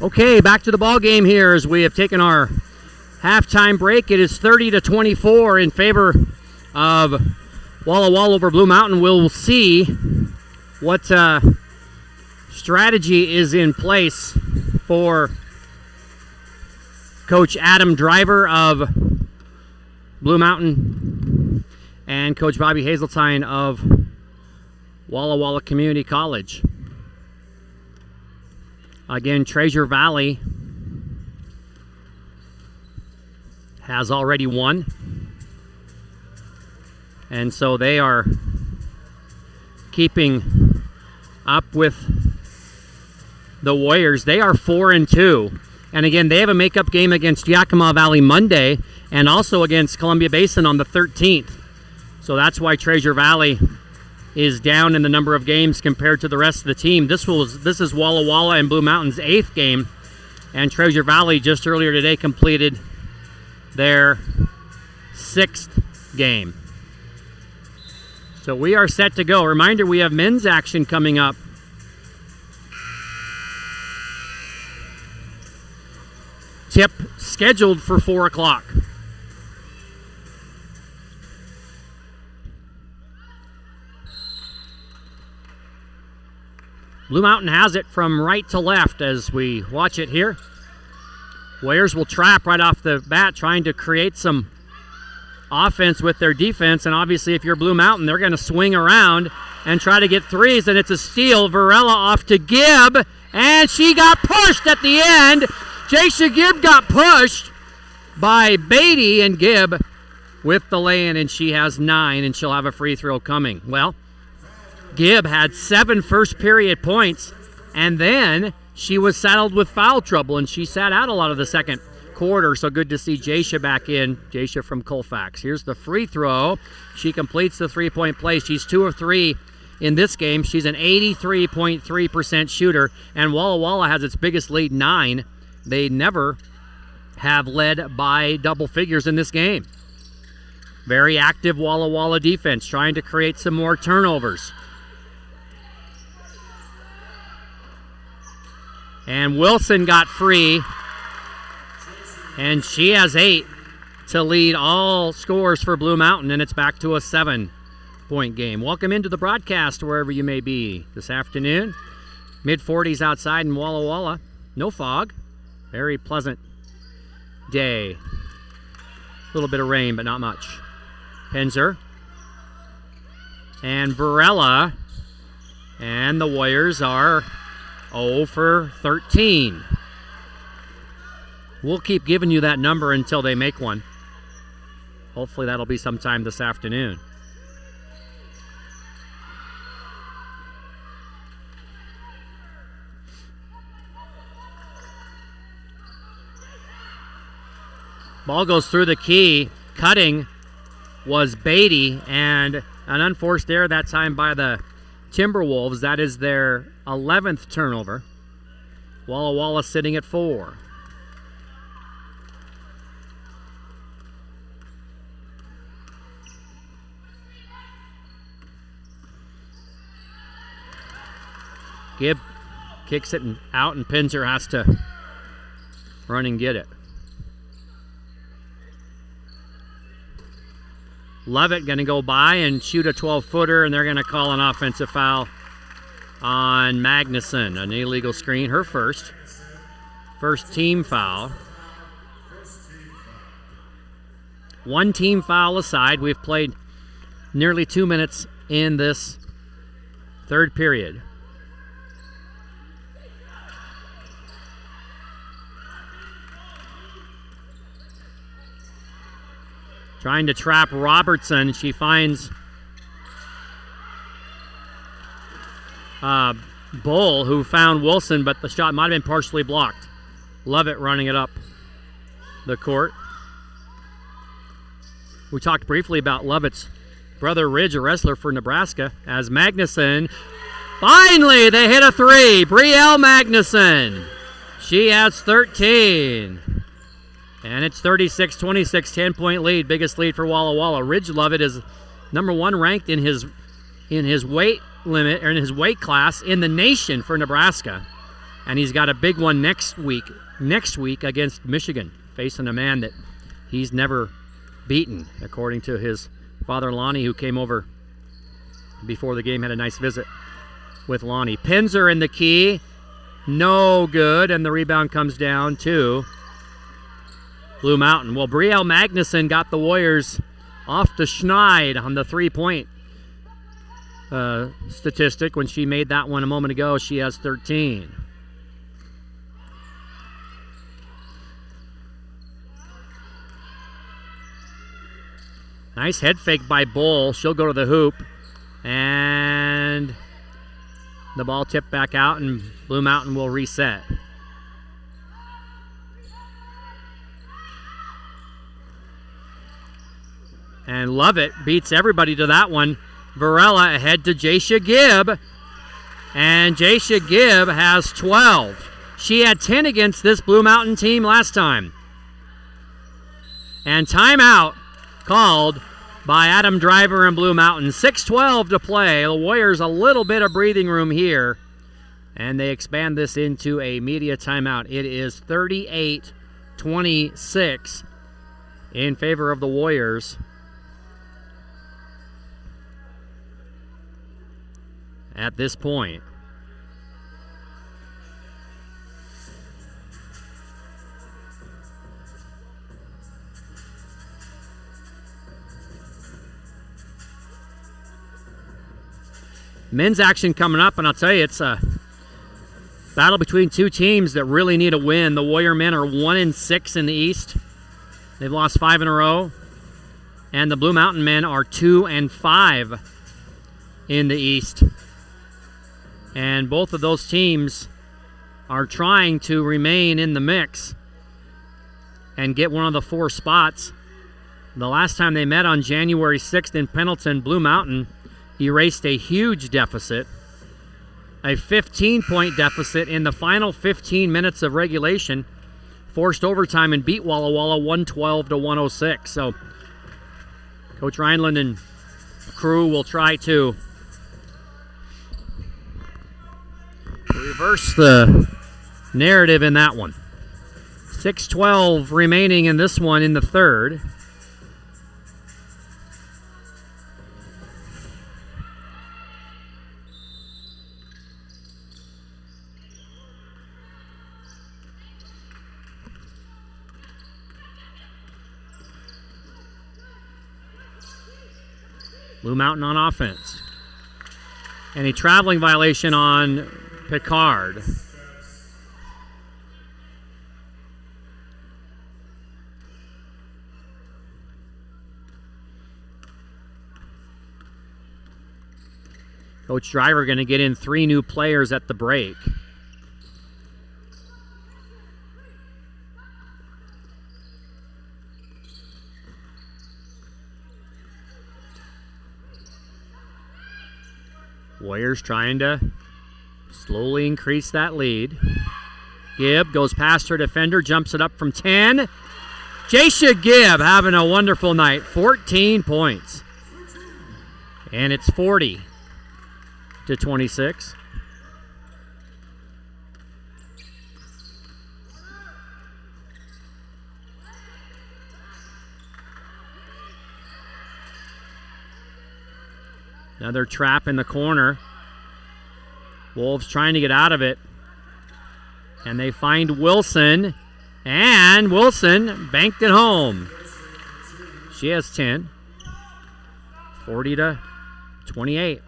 Okay, back to the ball game here as we have taken our halftime break. It is 30-24 in favor of Walla Walla over Blue Mountain. We'll see what strategy is in place for Coach Adam Driver of Blue Mountain and Coach Bobby Hazeltine of Walla Walla Community College. Again, Treasure Valley has already won. And so they are keeping up with the Warriors. They are 4-2. And again, they have a makeup game against Yakima Valley Monday and also against Columbia Basin on the 13th. So that's why Treasure Valley is down in the number of games compared to the rest of the team. This is Walla Walla and Blue Mountain's 8th game, and Treasure Valley just earlier today completed their 6th game. So we are set to go. Reminder, we have men's action coming up. Tip scheduled for 4 o'clock. Blue Mountain has it from right to left as we watch it here. Warriors will trap right off the bat, trying to create some offense with their defense. And obviously, if you're Blue Mountain, they're going to swing around and try to get threes. And it's a steal. Varela off to Gibb. And she got pushed at the end. Jasha Gibb got pushed by Beatty, and Gibb with the lay-in, and she has 9, and she'll have a free throw coming. Well, Gibb had 7 first-period points, and then she was saddled with foul trouble, and she sat out a lot of the second quarter, so good to see Jasha back in. Jasha from Colfax. Here's the free throw. She completes the three-point play. She's 2 of 3 in this game. She's an 83.3% shooter, and Walla Walla has its biggest lead, 9. They never have led by double figures in this game. Very active Walla Walla defense, trying to create some more turnovers. And Wilson got free, and she has 8 to lead all scores for Blue Mountain, and it's back to a 7-point game. Welcome into the broadcast wherever you may be this afternoon. Mid-40s outside in Walla Walla. No fog. Very pleasant day. A little bit of rain, but not much. Penzer and Varela, and the Warriors are 0 for 13. We'll keep giving you that number until they make one. Hopefully that'll be sometime this afternoon. Ball goes through the key. Cutting was Beatty, and an unforced error that time by the Timberwolves. That is their 11th turnover. Walla Walla sitting at 4. Gibb kicks it out, and Pinzer has to run and get it. Levitt going to go by and shoot a 12-footer, and they're going to call an offensive foul on Magnuson. An illegal screen, her first team foul. 1 team foul aside. We've played nearly 2 minutes in this third period. Trying to trap Robertson. She finds Bull, who found Wilson, but the shot might have been partially blocked. Levitt running it up the court. We talked briefly about Levitt's brother Ridge, a wrestler for Nebraska, as Magnuson. Finally, they hit a 3. Brielle Magnuson. She has 13. And it's 36-26, 10-point lead, biggest lead for Walla Walla. Ridge Levitt is number 1 ranked in his weight limit, or in his weight class in the nation for Nebraska. And he's got a big one next week against Michigan, facing a man that he's never beaten, according to his father Lonnie, who came over before the game, had a nice visit with Lonnie. Pinzer in the key, no good, and the rebound comes down to Blue Mountain. Well, Brielle Magnuson got the Warriors off the schneid on the three-point statistic. When she made that one a moment ago, she has 13. Nice head fake by Bull. She'll go to the hoop. And the ball tipped back out, and Blue Mountain will reset. And Lovett beats everybody to that one. Varela ahead to Jaisha Gibb. And Jaisha Gibb has 12. She had 10 against this Blue Mountain team last time. And timeout called by Adam Driver and Blue Mountain. 6:12 to play. The Warriors a little bit of breathing room here. And they expand this into a media timeout. It is 38-26 in favor of the Warriors. At this point. Men's action coming up, and I'll tell you, it's a battle between two teams that really need a win. The Warrior men are 1-6 in the East. They've lost 5 in a row. And the Blue Mountain men are 2-5 in the East. And both of those teams are trying to remain in the mix and get one of the 4 spots. The last time they met on January 6th in Pendleton, Blue Mountain erased a huge deficit, a 15-point deficit in the final 15 minutes of regulation, forced overtime and beat Walla Walla 112-106. So Coach Rhineland and crew will try to reverse the narrative in that one. 6:12 remaining in this one in the third. Blue Mountain on offense. And a traveling violation on Picard. Coach Driver going to get in 3 new players at the break. Warriors trying to slowly increase that lead. Gibb goes past her defender, jumps it up from 10. Jaisha Gibb having a wonderful night, 14 points. And it's 40-26. Another trap in the corner. Wolves trying to get out of it. And they find Wilson. And Wilson banked it home. She has 10. 40-28.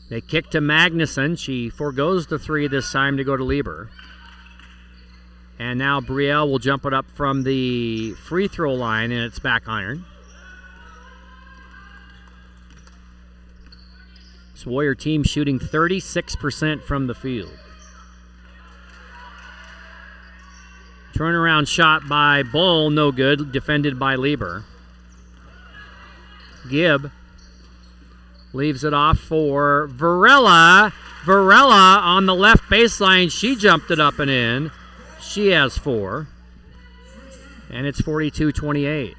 They kick to Magnuson. She forgoes the 3 this time to go to Lieber. And now Brielle will jump it up from the free throw line, and it's back iron. This Warrior team shooting 36% from the field. Turnaround shot by Bull, no good, defended by Lieber. Gibb leaves it off for Varela. Varela on the left baseline, she jumped it up and in. She has 4, and it's 42-28.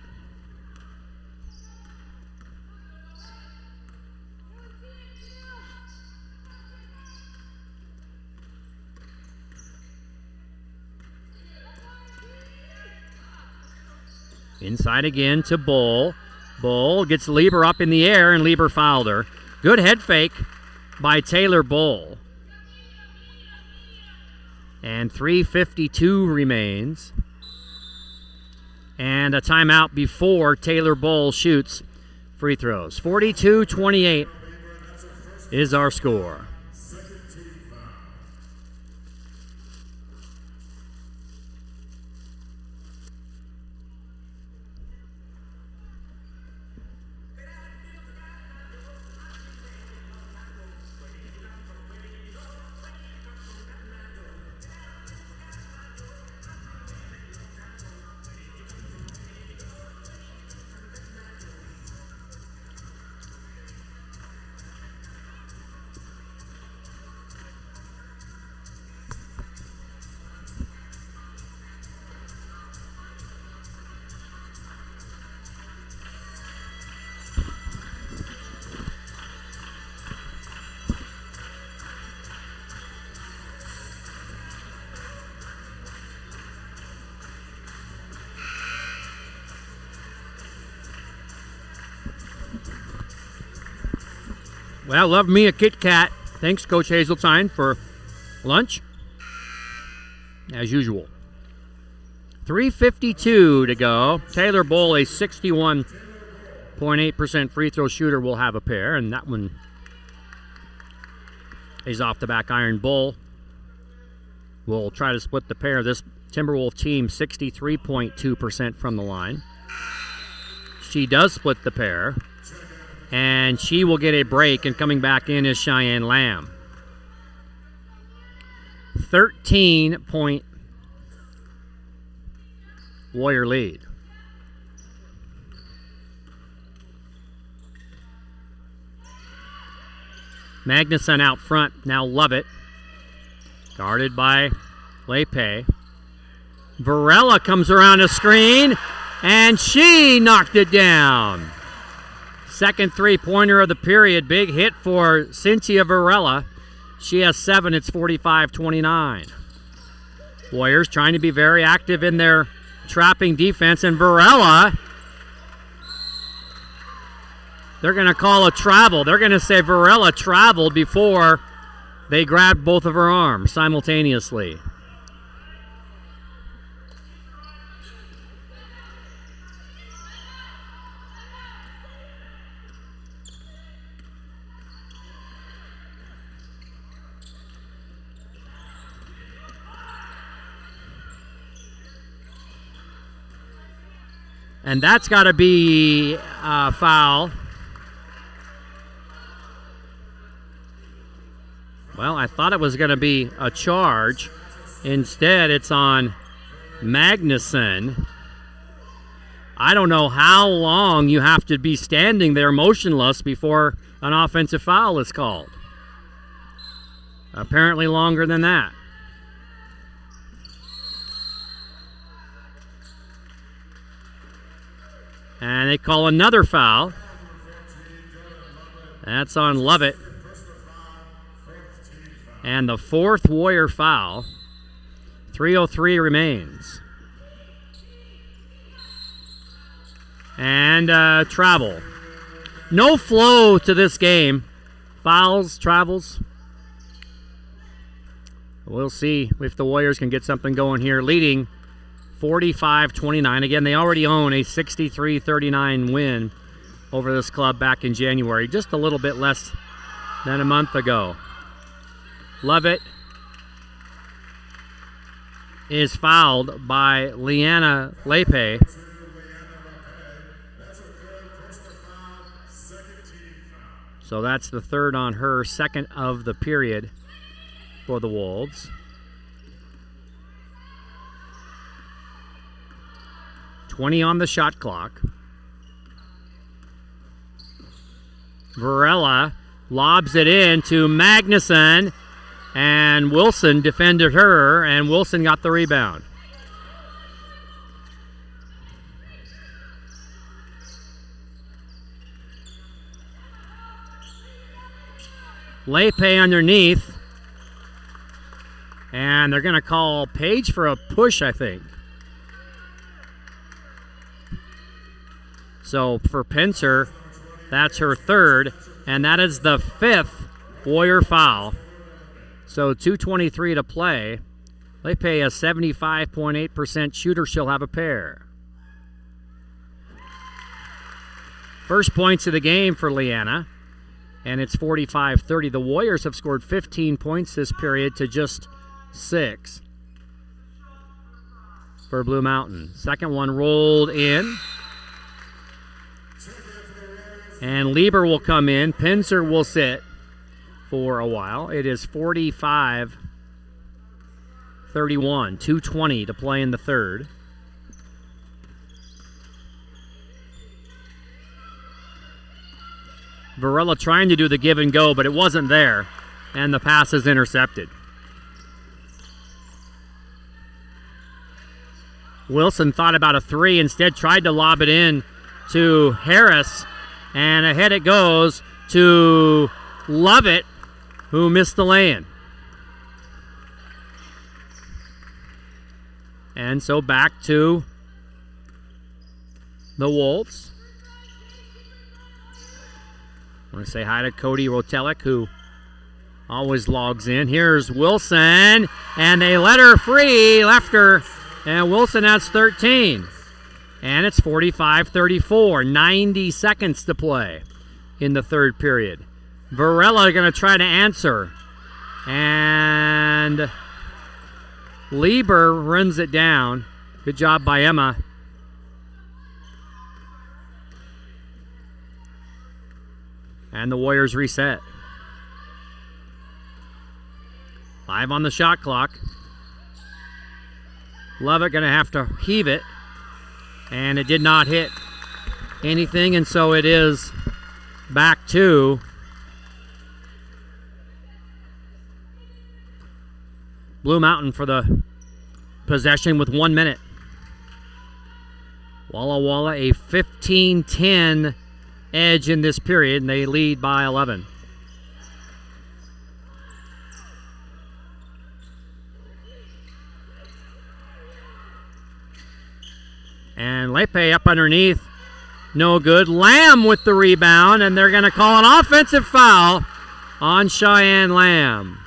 Inside again to Bull. Bull gets Lieber up in the air, and Lieber fouled her. Good head fake by Taylor Bull. And 3:52 remains. And a timeout before Taylor Bull shoots free throws. 42-28 is our score. Well, love me a Kit Kat. Thanks, Coach Hazeltine, for lunch, as usual. 3:52 to go. Taylor Bull, a 61.8% free throw shooter, will have a pair, and that one is off the back iron. Bull will try to split the pair. This Timberwolf team, 63.2% from the line. She does split the pair. And she will get a break, and coming back in is Cheyenne Lamb. 13-point Warrior lead. Magnuson out front, now Lovett. Guarded by Lepe. Varela comes around a screen, and she knocked it down. Second three-pointer of the period. Big hit for Cynthia Varela. She has 7. It's 45-29. Warriors trying to be very active in their trapping defense. And Varela, they're going to call a travel. They're going to say Varela traveled before they grabbed both of her arms simultaneously. And that's got to be a foul. Well, I thought it was going to be a charge. Instead, it's on Magnuson. I don't know how long you have to be standing there motionless before an offensive foul is called. Apparently longer than that. And they call another foul. That's on Lovett. And the fourth Warrior foul. 3:03 remains. And travel. No flow to this game. Fouls, travels. We'll see if the Warriors can get something going here, leading 45-29. Again, they already own a 63-39 win over this club back in January, just a little bit less than a month ago. Lovett is fouled by Leanna Lepe. So that's the third on her, second of the period for the Wolves. 20 on the shot clock. Varela lobs it in to Magnuson, and Wilson defended her, and Wilson got the rebound. Lepe underneath, and they're going to call Page for a push, I think. So for Pincer, that's her third, and that is the 5th Warrior foul. So 2:23 to play. They pay a 75.8% shooter. She'll have a pair. First points of the game for Leanna, and it's 45-30. The Warriors have scored 15 points this period to just 6 for Blue Mountain. Second one rolled in. And Lieber will come in. Pincer will sit for a while. It is 45-31. 2:20 to play in the third. Varela trying to do the give and go, but it wasn't there, and the pass is intercepted. Wilson thought about a three, instead tried to lob it in to Harris, and ahead it goes to Lovett, who missed the lay-in. And so back to the Wolves. I want to say hi to Cody Rotelic, who always logs in. Here's Wilson, and they let her free, left her, and Wilson has 13. And it's 45-34, 90 seconds to play in the third period. Varela going to try to answer, and Lieber runs it down. Good job by Emma. And the Warriors reset. 5 on the shot clock. Lovett going to have to heave it. And it did not hit anything, and so it is back to Blue Mountain for the possession with 1 minute. Walla Walla a 15-10 edge in this period, and they lead by 11. And Lepe up underneath, no good. Lamb with the rebound, and they're going to call an offensive foul on Cheyenne Lamb.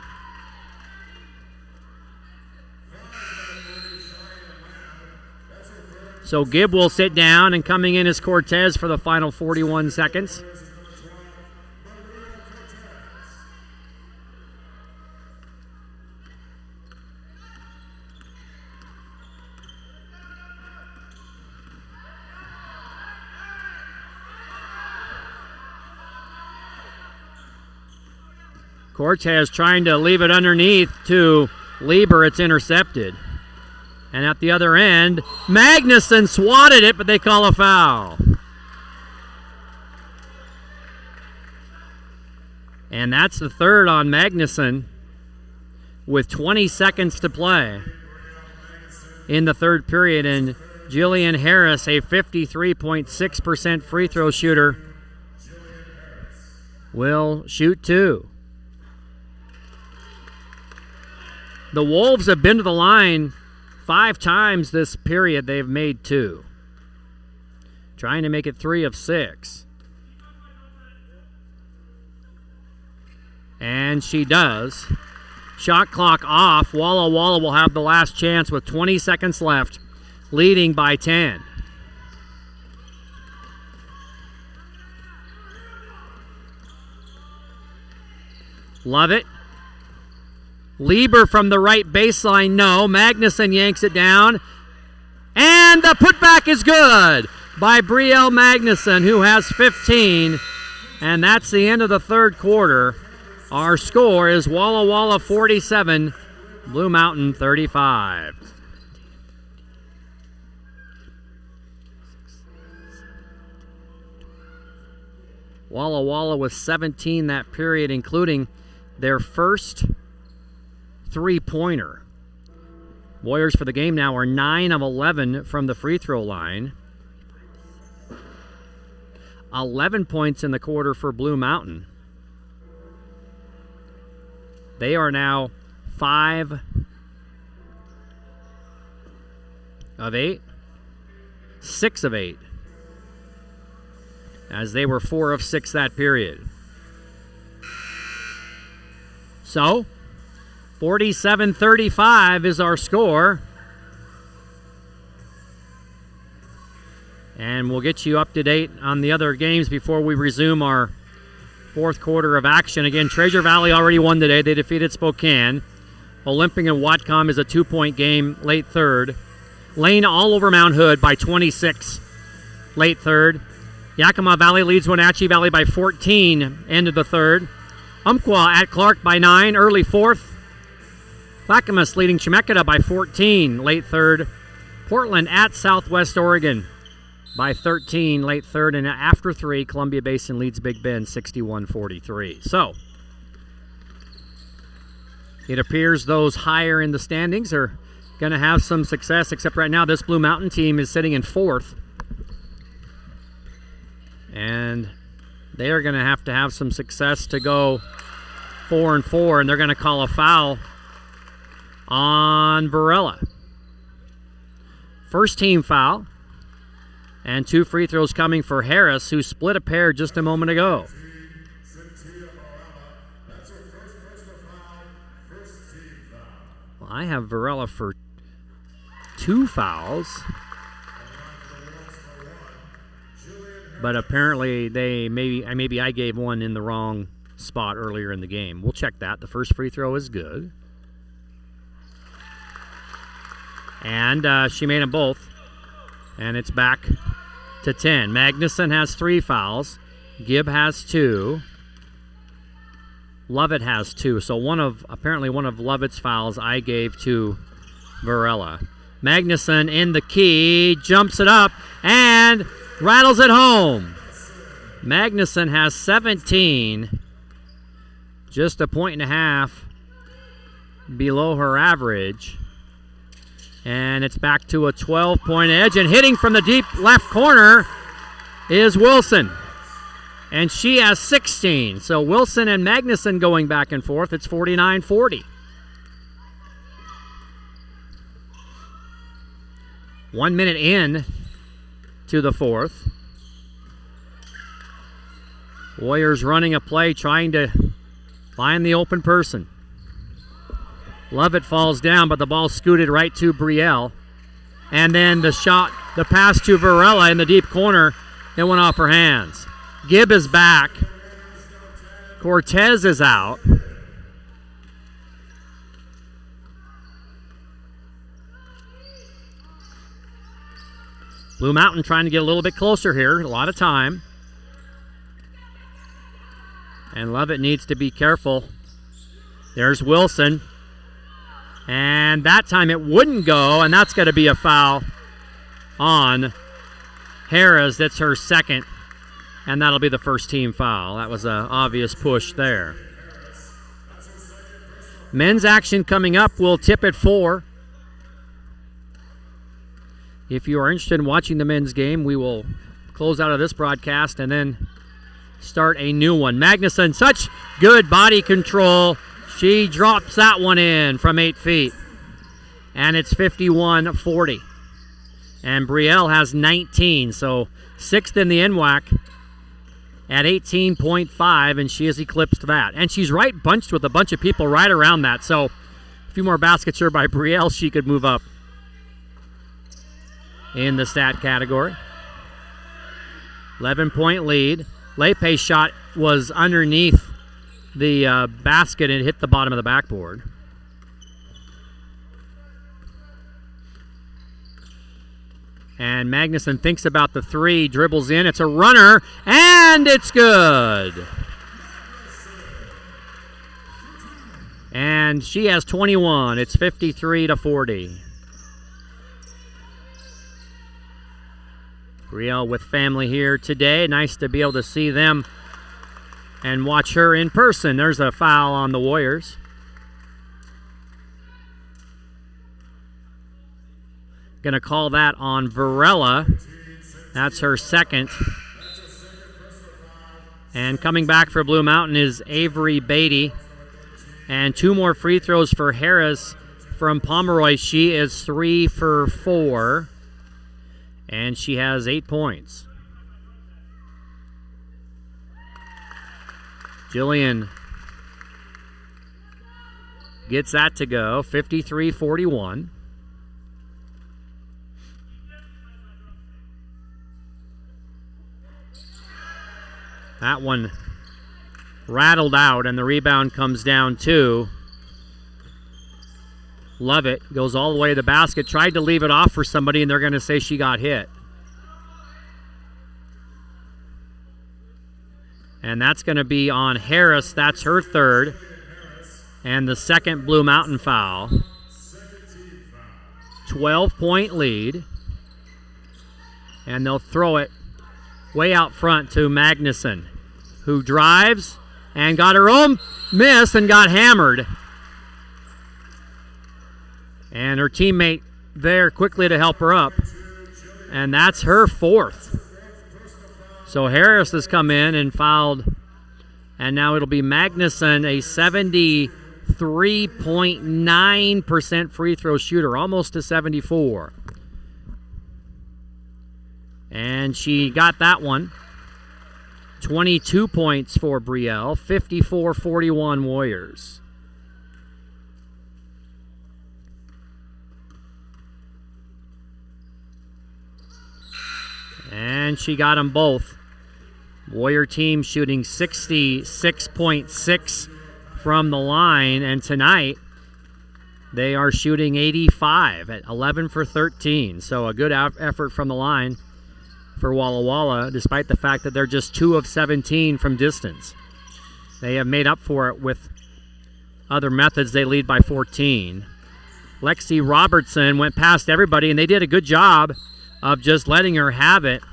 So Gibb will sit down, and coming in is Cortez for the final 41 seconds. Cortez trying to leave it underneath to Lieber. It's intercepted. And at the other end, Magnuson swatted it, but they call a foul. And that's the third on Magnuson with 20 seconds to play in the third period. And Jillian Harris, a 53.6% free throw shooter, will shoot 2. The Wolves have been to the line 5 times this period. They've made 2. Trying to make it 3 of 6. And she does. Shot clock off. Walla Walla will have the last chance with 20 seconds left, leading by 10. Lovett. Lieber from the right baseline, no. Magnuson yanks it down. And the putback is good by Brielle Magnuson, who has 15. And that's the end of the third quarter. Our score is Walla Walla 47, Blue Mountain 35. Walla Walla with 17 that period, including their first three-pointer. Warriors for the game now are 9 of 11 from the free throw line. 11 points in the quarter for Blue Mountain. They are now 5 of 8, 6 of 8 as they were 4 of 6 that period. So, 47-35 is our score. And we'll get you up to date on the other games before we resume our fourth quarter of action. Again, Treasure Valley already won today. They defeated Spokane. Olympic and Whatcom is a 2-point game, late third. Lane all over Mount Hood by 26, late third. Yakima Valley leads Wenatchee Valley by 14, end of the third. Umpqua at Clark by 9, early fourth. Clackamas leading Chemeketa by 14, late third. Portland at Southwest Oregon by 13, late third. And after 3, Columbia Basin leads Big Bend 61-43. So, it appears those higher in the standings are going to have some success, except right now this Blue Mountain team is sitting in 4th. And they are going to have some success to go 4-4, and they're going to call a foul on Varela. First team foul, and 2 free throws coming for Harris, who split a pair just a moment ago. Well, I have Varela for 2 fouls, but apparently maybe I gave one in the wrong spot earlier in the game. We'll check that. The first free throw is good, and she made them both, and it's back to 10. Magnuson has 3 fouls. Gibb has 2. Lovett has 2. So apparently one of Lovett's fouls I gave to Varela. Magnuson in the key, jumps it up, and rattles it home. Magnuson has 17, just a point and a half below her average. And it's back to a 12-point edge, and hitting from the deep left corner is Wilson. And she has 16. So Wilson and Magnuson going back and forth. It's 49-40. 1 minute in to the fourth. Warriors running a play, trying to find the open person. Lovett falls down, but the ball scooted right to Brielle. And then the pass to Varela in the deep corner, it went off her hands. Gibb is back. Cortez is out. Blue Mountain trying to get a little bit closer here. A lot of time. And Lovett needs to be careful. There's Wilson. And that time it wouldn't go, and that's going to be a foul on Harris. That's her second, and that'll be the first team foul. That was an obvious push there. Men's action coming up. We'll tip at 4. If you are interested in watching the men's game, we will close out of this broadcast and then start a new one. Magnuson, such good body control. She drops that one in from 8 feet. And it's 51-40. And Brielle has 19, so 6th in the NWAC at 18.5, and she has eclipsed that. And she's right bunched with a bunch of people right around that. So a few more baskets here by Brielle, she could move up in the stat category. 11-point lead. Lepe's shot was underneath the basket and hit the bottom of the backboard. And Magnuson thinks about the 3, dribbles in. It's a runner, and it's good. And she has 21. It's 53-40. Brielle with family here today. Nice to be able to see them and watch her in person. There's a foul on the Warriors. Going to call that on Varela. That's her second. And coming back for Blue Mountain is Avery Beatty. And 2 more free throws for Harris from Pomeroy. She is 3 for 4. And she has 8 points. Jillian gets that to go, 53-41. That one rattled out, and the rebound comes down too. Lovett goes all the way to the basket, tried to leave it off for somebody, and they're going to say she got hit. And that's going to be on Harris. That's her third. And the second Blue Mountain foul. 12-point lead. And they'll throw it way out front to Magnuson, who drives and got her own miss and got hammered. And her teammate there quickly to help her up. And that's her fourth. So Harris has come in and fouled. And now it'll be Magnuson, a 73.9% free throw shooter, almost to 74. And she got that one. 22 points for Brielle, 54-41 Warriors. And she got them both. Warrior team shooting 66.6 from the line, and tonight they are shooting 85 at 11 for 13. So a good effort from the line for Walla Walla, despite the fact that they're just 2 of 17 from distance. They have made up for it with other methods. They lead by 14. Lexi Robertson went past everybody, and they did a good job of just letting her have it.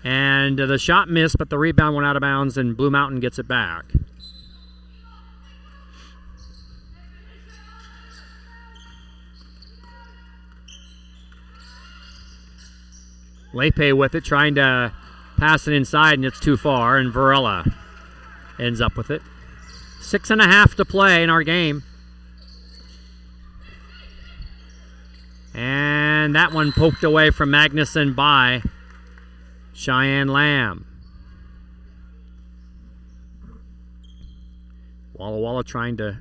And the shot missed, but the rebound went out of bounds, and Blue Mountain gets it back. Lepe with it, trying to pass it inside, and it's too far, and Varela ends up with it. 6.5 to play in our game. And that one poked away from Magnuson by Cheyenne Lamb. Walla Walla trying to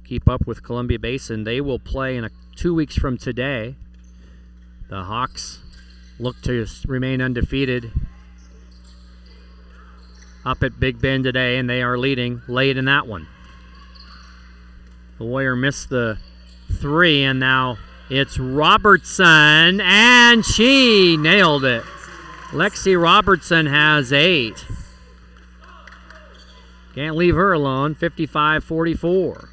keep up with Columbia Basin. They will play in 2 weeks from today. The Hawks look to remain undefeated up at Big Bend today, and they are leading late in that one. The Warrior missed the three, and now it's Robertson, and she nailed it. Lexi Robertson has 8. Can't leave her alone, 55-44.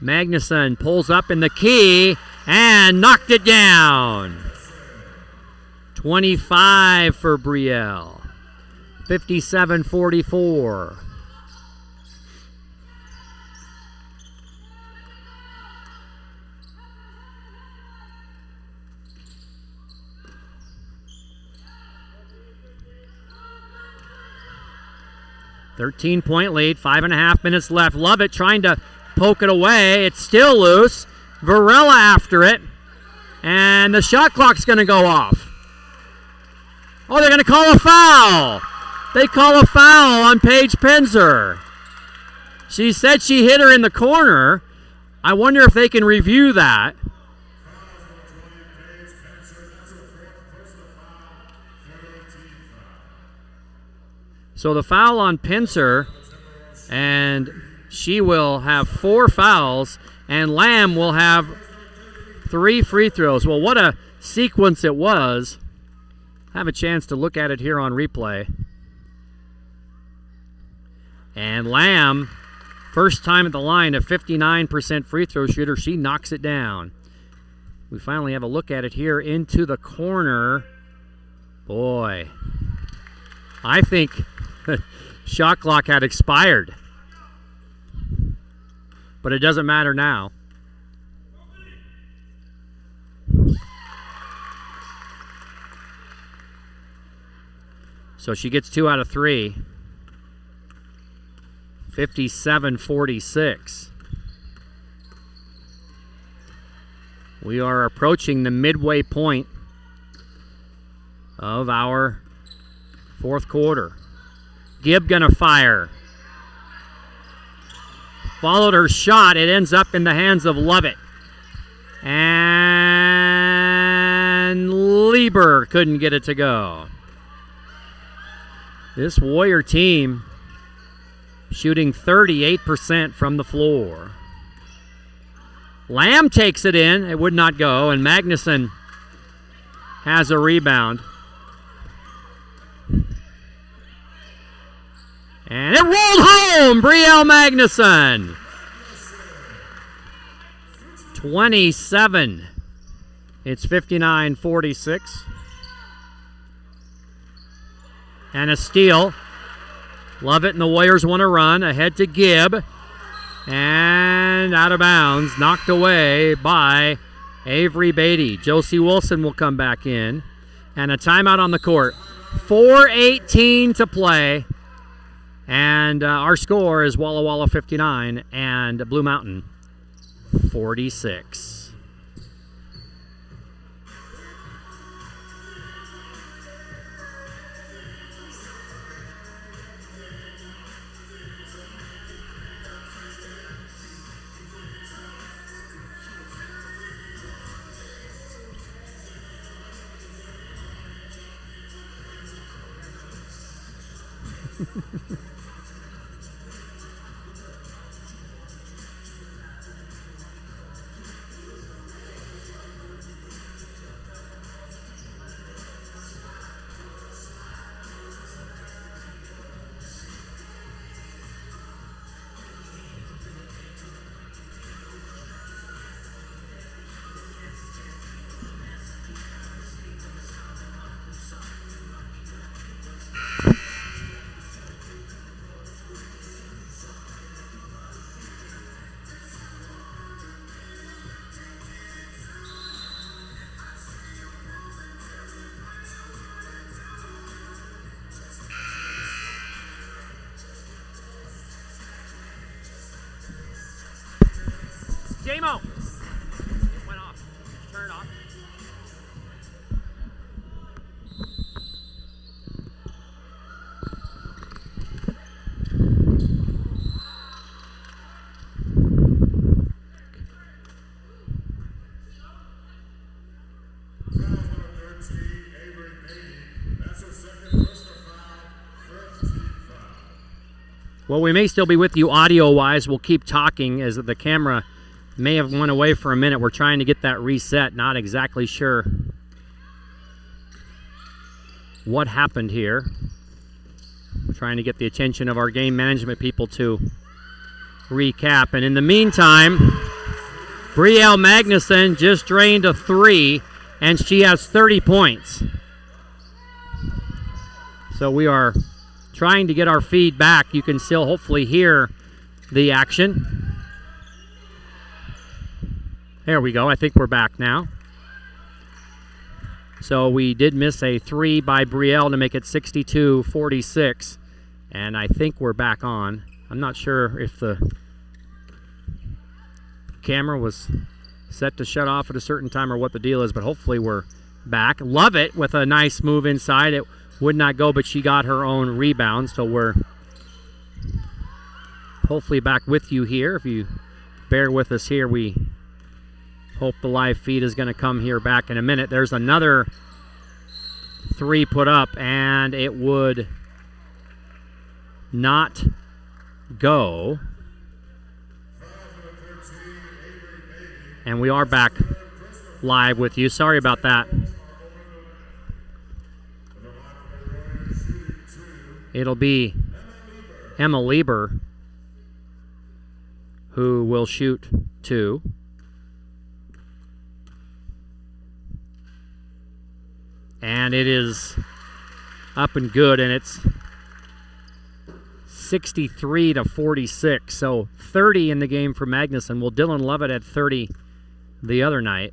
Magnuson pulls up in the key and knocked it down. 25 for Brielle, 57-44. .13 lead, 5.5 minutes left. Lovett trying to poke it away. It's still loose. Varela after it. And the shot clock's going to go off. Oh, they're going to call a foul. They call a foul on Paige Penzer. She said she hit her in the corner. I wonder if they can review that. So the foul on Penzer, and she will have 4 fouls, and Lamb will have 3 free throws. Well, what a sequence it was. Have a chance to look at it here on replay. And Lamb, first time at the line, a 59% free throw shooter. She knocks it down. We finally have a look at it here into the corner. Boy, I think shot clock had expired. But it doesn't matter now. So she gets 2 out of 3. 57-46. We are approaching the midway point of our fourth quarter. Gibb gonna fire. Followed her shot. It ends up in the hands of Lovett. And Lieber couldn't get it to go. This Warrior team shooting 38% from the floor. Lamb takes it in. It would not go. And Magnuson has a rebound. And it rolled home. Brielle Magnuson. 27. It's 59-46. And a steal. Lovett and the Warriors want to run. Ahead to Gibb. And out of bounds. Knocked away by Avery Beatty. Josie Wilson will come back in. And a timeout on the court. 4:18 to play. And our score is Walla Walla 59 and Blue Mountain 46. J-Mo. It went off. Turn it off. Foul number 13, Avery Beatty. That's her second personal foul, first team foul. Well, we may still be with you audio-wise. We'll keep talking as the camera may have went away for a minute. We're trying to get that reset. Not exactly sure what happened here. We're trying to get the attention of our game management people to recap. And in the meantime, Brielle Magnuson just drained a 3, and she has 30 points. So we are trying to get our feed back. You can still hopefully hear the action. There we go. I think we're back now. So we did miss a 3 by Brielle to make it 62-46. And I think we're back on. I'm not sure if the camera was set to shut off at a certain time or what the deal is, but hopefully we're back. Lovett with a nice move inside. It would not go, but she got her own rebound. So we're hopefully back with you here. If you bear with us here, we hope the live feed is going to come here back in a minute. There's another 3 put up, and it would not go. And we are back live with you. Sorry about that. It'll be Emma Lieber who will shoot 2. And it is up and good, and it's 63-46. So 30 in the game for Magnuson. Well, Dylan Lovett had 30 the other night.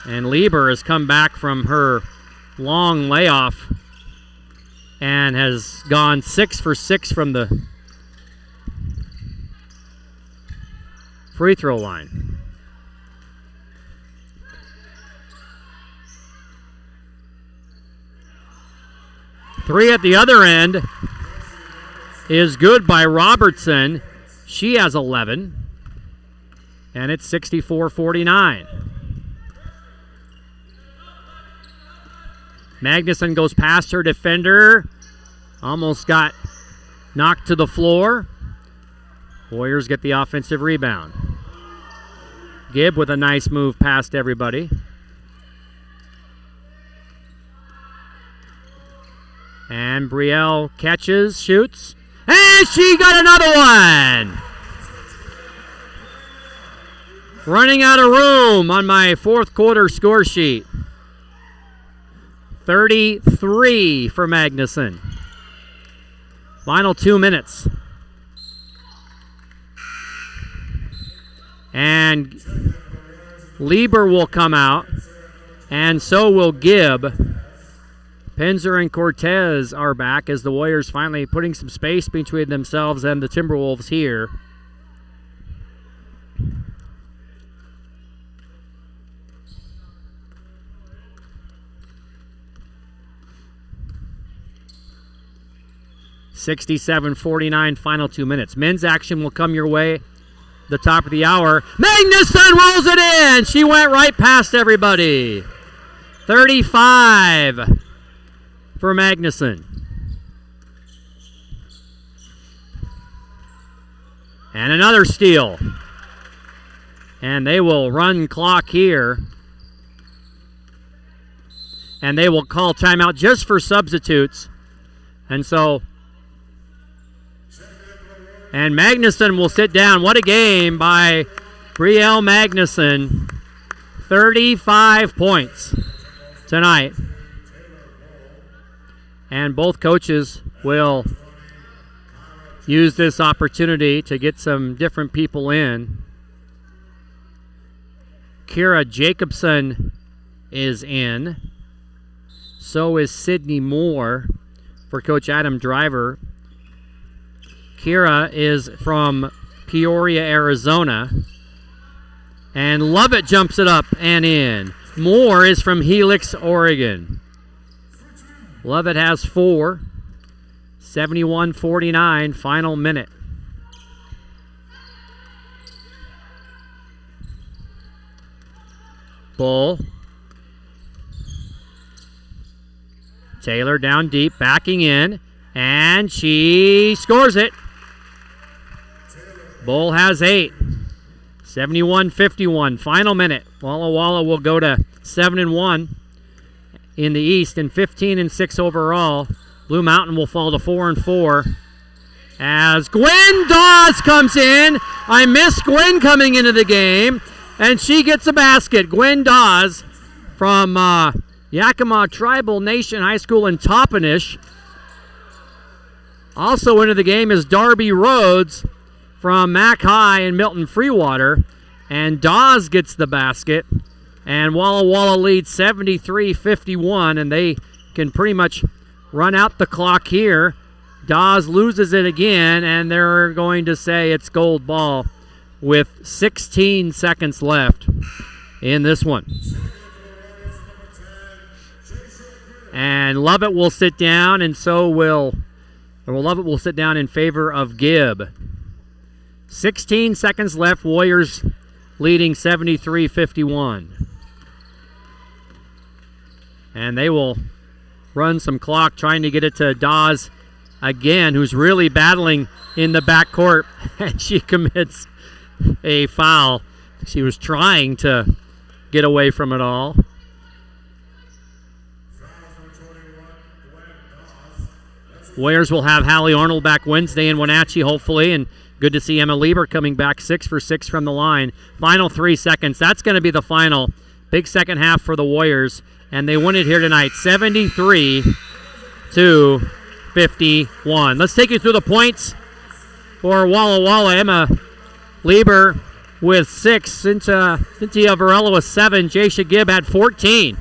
And Lieber has come back from her long layoff and has gone 6 for 6 from the free throw line. Three at the other end is good by Robertson. She has 11. And it's 64-49. Magnuson goes past her defender. Almost got knocked to the floor. Warriors get the offensive rebound. Gibb with a nice move past everybody. And Brielle catches, shoots, and she got another one! Running out of room on my fourth quarter score sheet. 33 for Magnuson. Final 2 minutes. And Lieber will come out, and so will Gibb. Penzer and Cortez are back as the Warriors finally putting some space between themselves and the Timberwolves here. (67-49) final 2 minutes. Men's action will come your way. The top of the hour. Magnuson rolls it in. She went right past everybody. 35 for Magnuson. And another steal. And they will run clock here. And they will call timeout just for substitutes. And so... And Magnuson will sit down. What a game by Brielle Magnuson. 35 points tonight. And both coaches will use this opportunity to get some different people in. Kira Jacobson is in. So is Sydney Moore for Coach Adam Driver. Kira is from Peoria, Arizona. And Lovett jumps it up and in. Moore is from Helix, Oregon. Lovett has 4. 71-49, final minute. Bull. Taylor down deep, backing in. And she scores it. Bull has 8. 71-51. Final minute. Walla Walla will go to 7-1 in the East and 15-6 overall. Blue Mountain will fall to 4-4 as Gwen Dawes comes in. I missed Gwen coming into the game, and she gets a basket. Gwen Dawes from Yakima Tribal Nation High School in Toppenish. Also into the game is Darby Rhodes from Mac High and Milton Freewater. And Dawes gets the basket. And Walla Walla leads 73-51, and they can pretty much run out the clock here. Dawes loses it again, and they're going to say it's gold ball with 16 seconds left in this one. And Lovett will sit down, and so will Lovett will sit down in favor of Gibb. 16 seconds left. Warriors leading 73-51. And they will run some clock trying to get it to Dawes again, who's really battling in the backcourt. And she commits a foul. She was trying to get away from it all. Warriors will have Hallie Arnold back Wednesday in Wenatchee, hopefully, and good to see Emma Lieber coming back 6 for 6 from the line. Final 3 seconds. That's going to be the final. Big second half for the Warriors, and they win it here tonight, 73-51. Let's take you through the points for Walla Walla. Emma Lieber with 6. Cynthia Varela with 7. Jaisha Gibb had 14.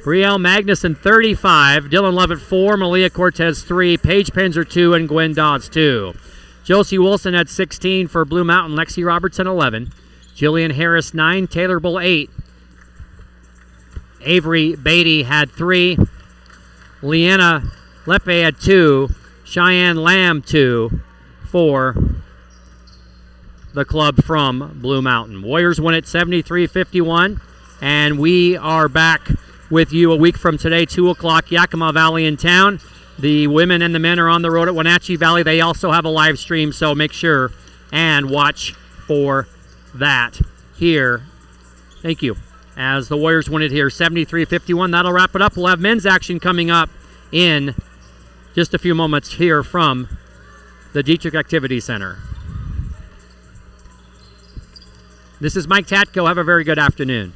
Brielle Magnuson 35, Dylan Lovett 4, Malia Cortez 3, Paige Penzer 2, and Gwen Dawes 2. Josie Wilson had 16 for Blue Mountain, Lexi Robertson 11, Jillian Harris 9, Taylor Bull 8, Avery Beatty had 3, Leanna Lepe had 2. Cheyenne Lamb 2 for the club from Blue Mountain. Warriors win it 73-51, and we are back with you a week from today, 2 o'clock, Yakima Valley in town. The women and the men are on the road at Wenatchee Valley. They also have a live stream, so make sure and watch for that here. Thank you. As the Warriors win it here, 73-51. That'll wrap it up. We'll have men's action coming up in just a few moments here from the Dietrich Activity Center. This is Mike Tatko. Have a very good afternoon.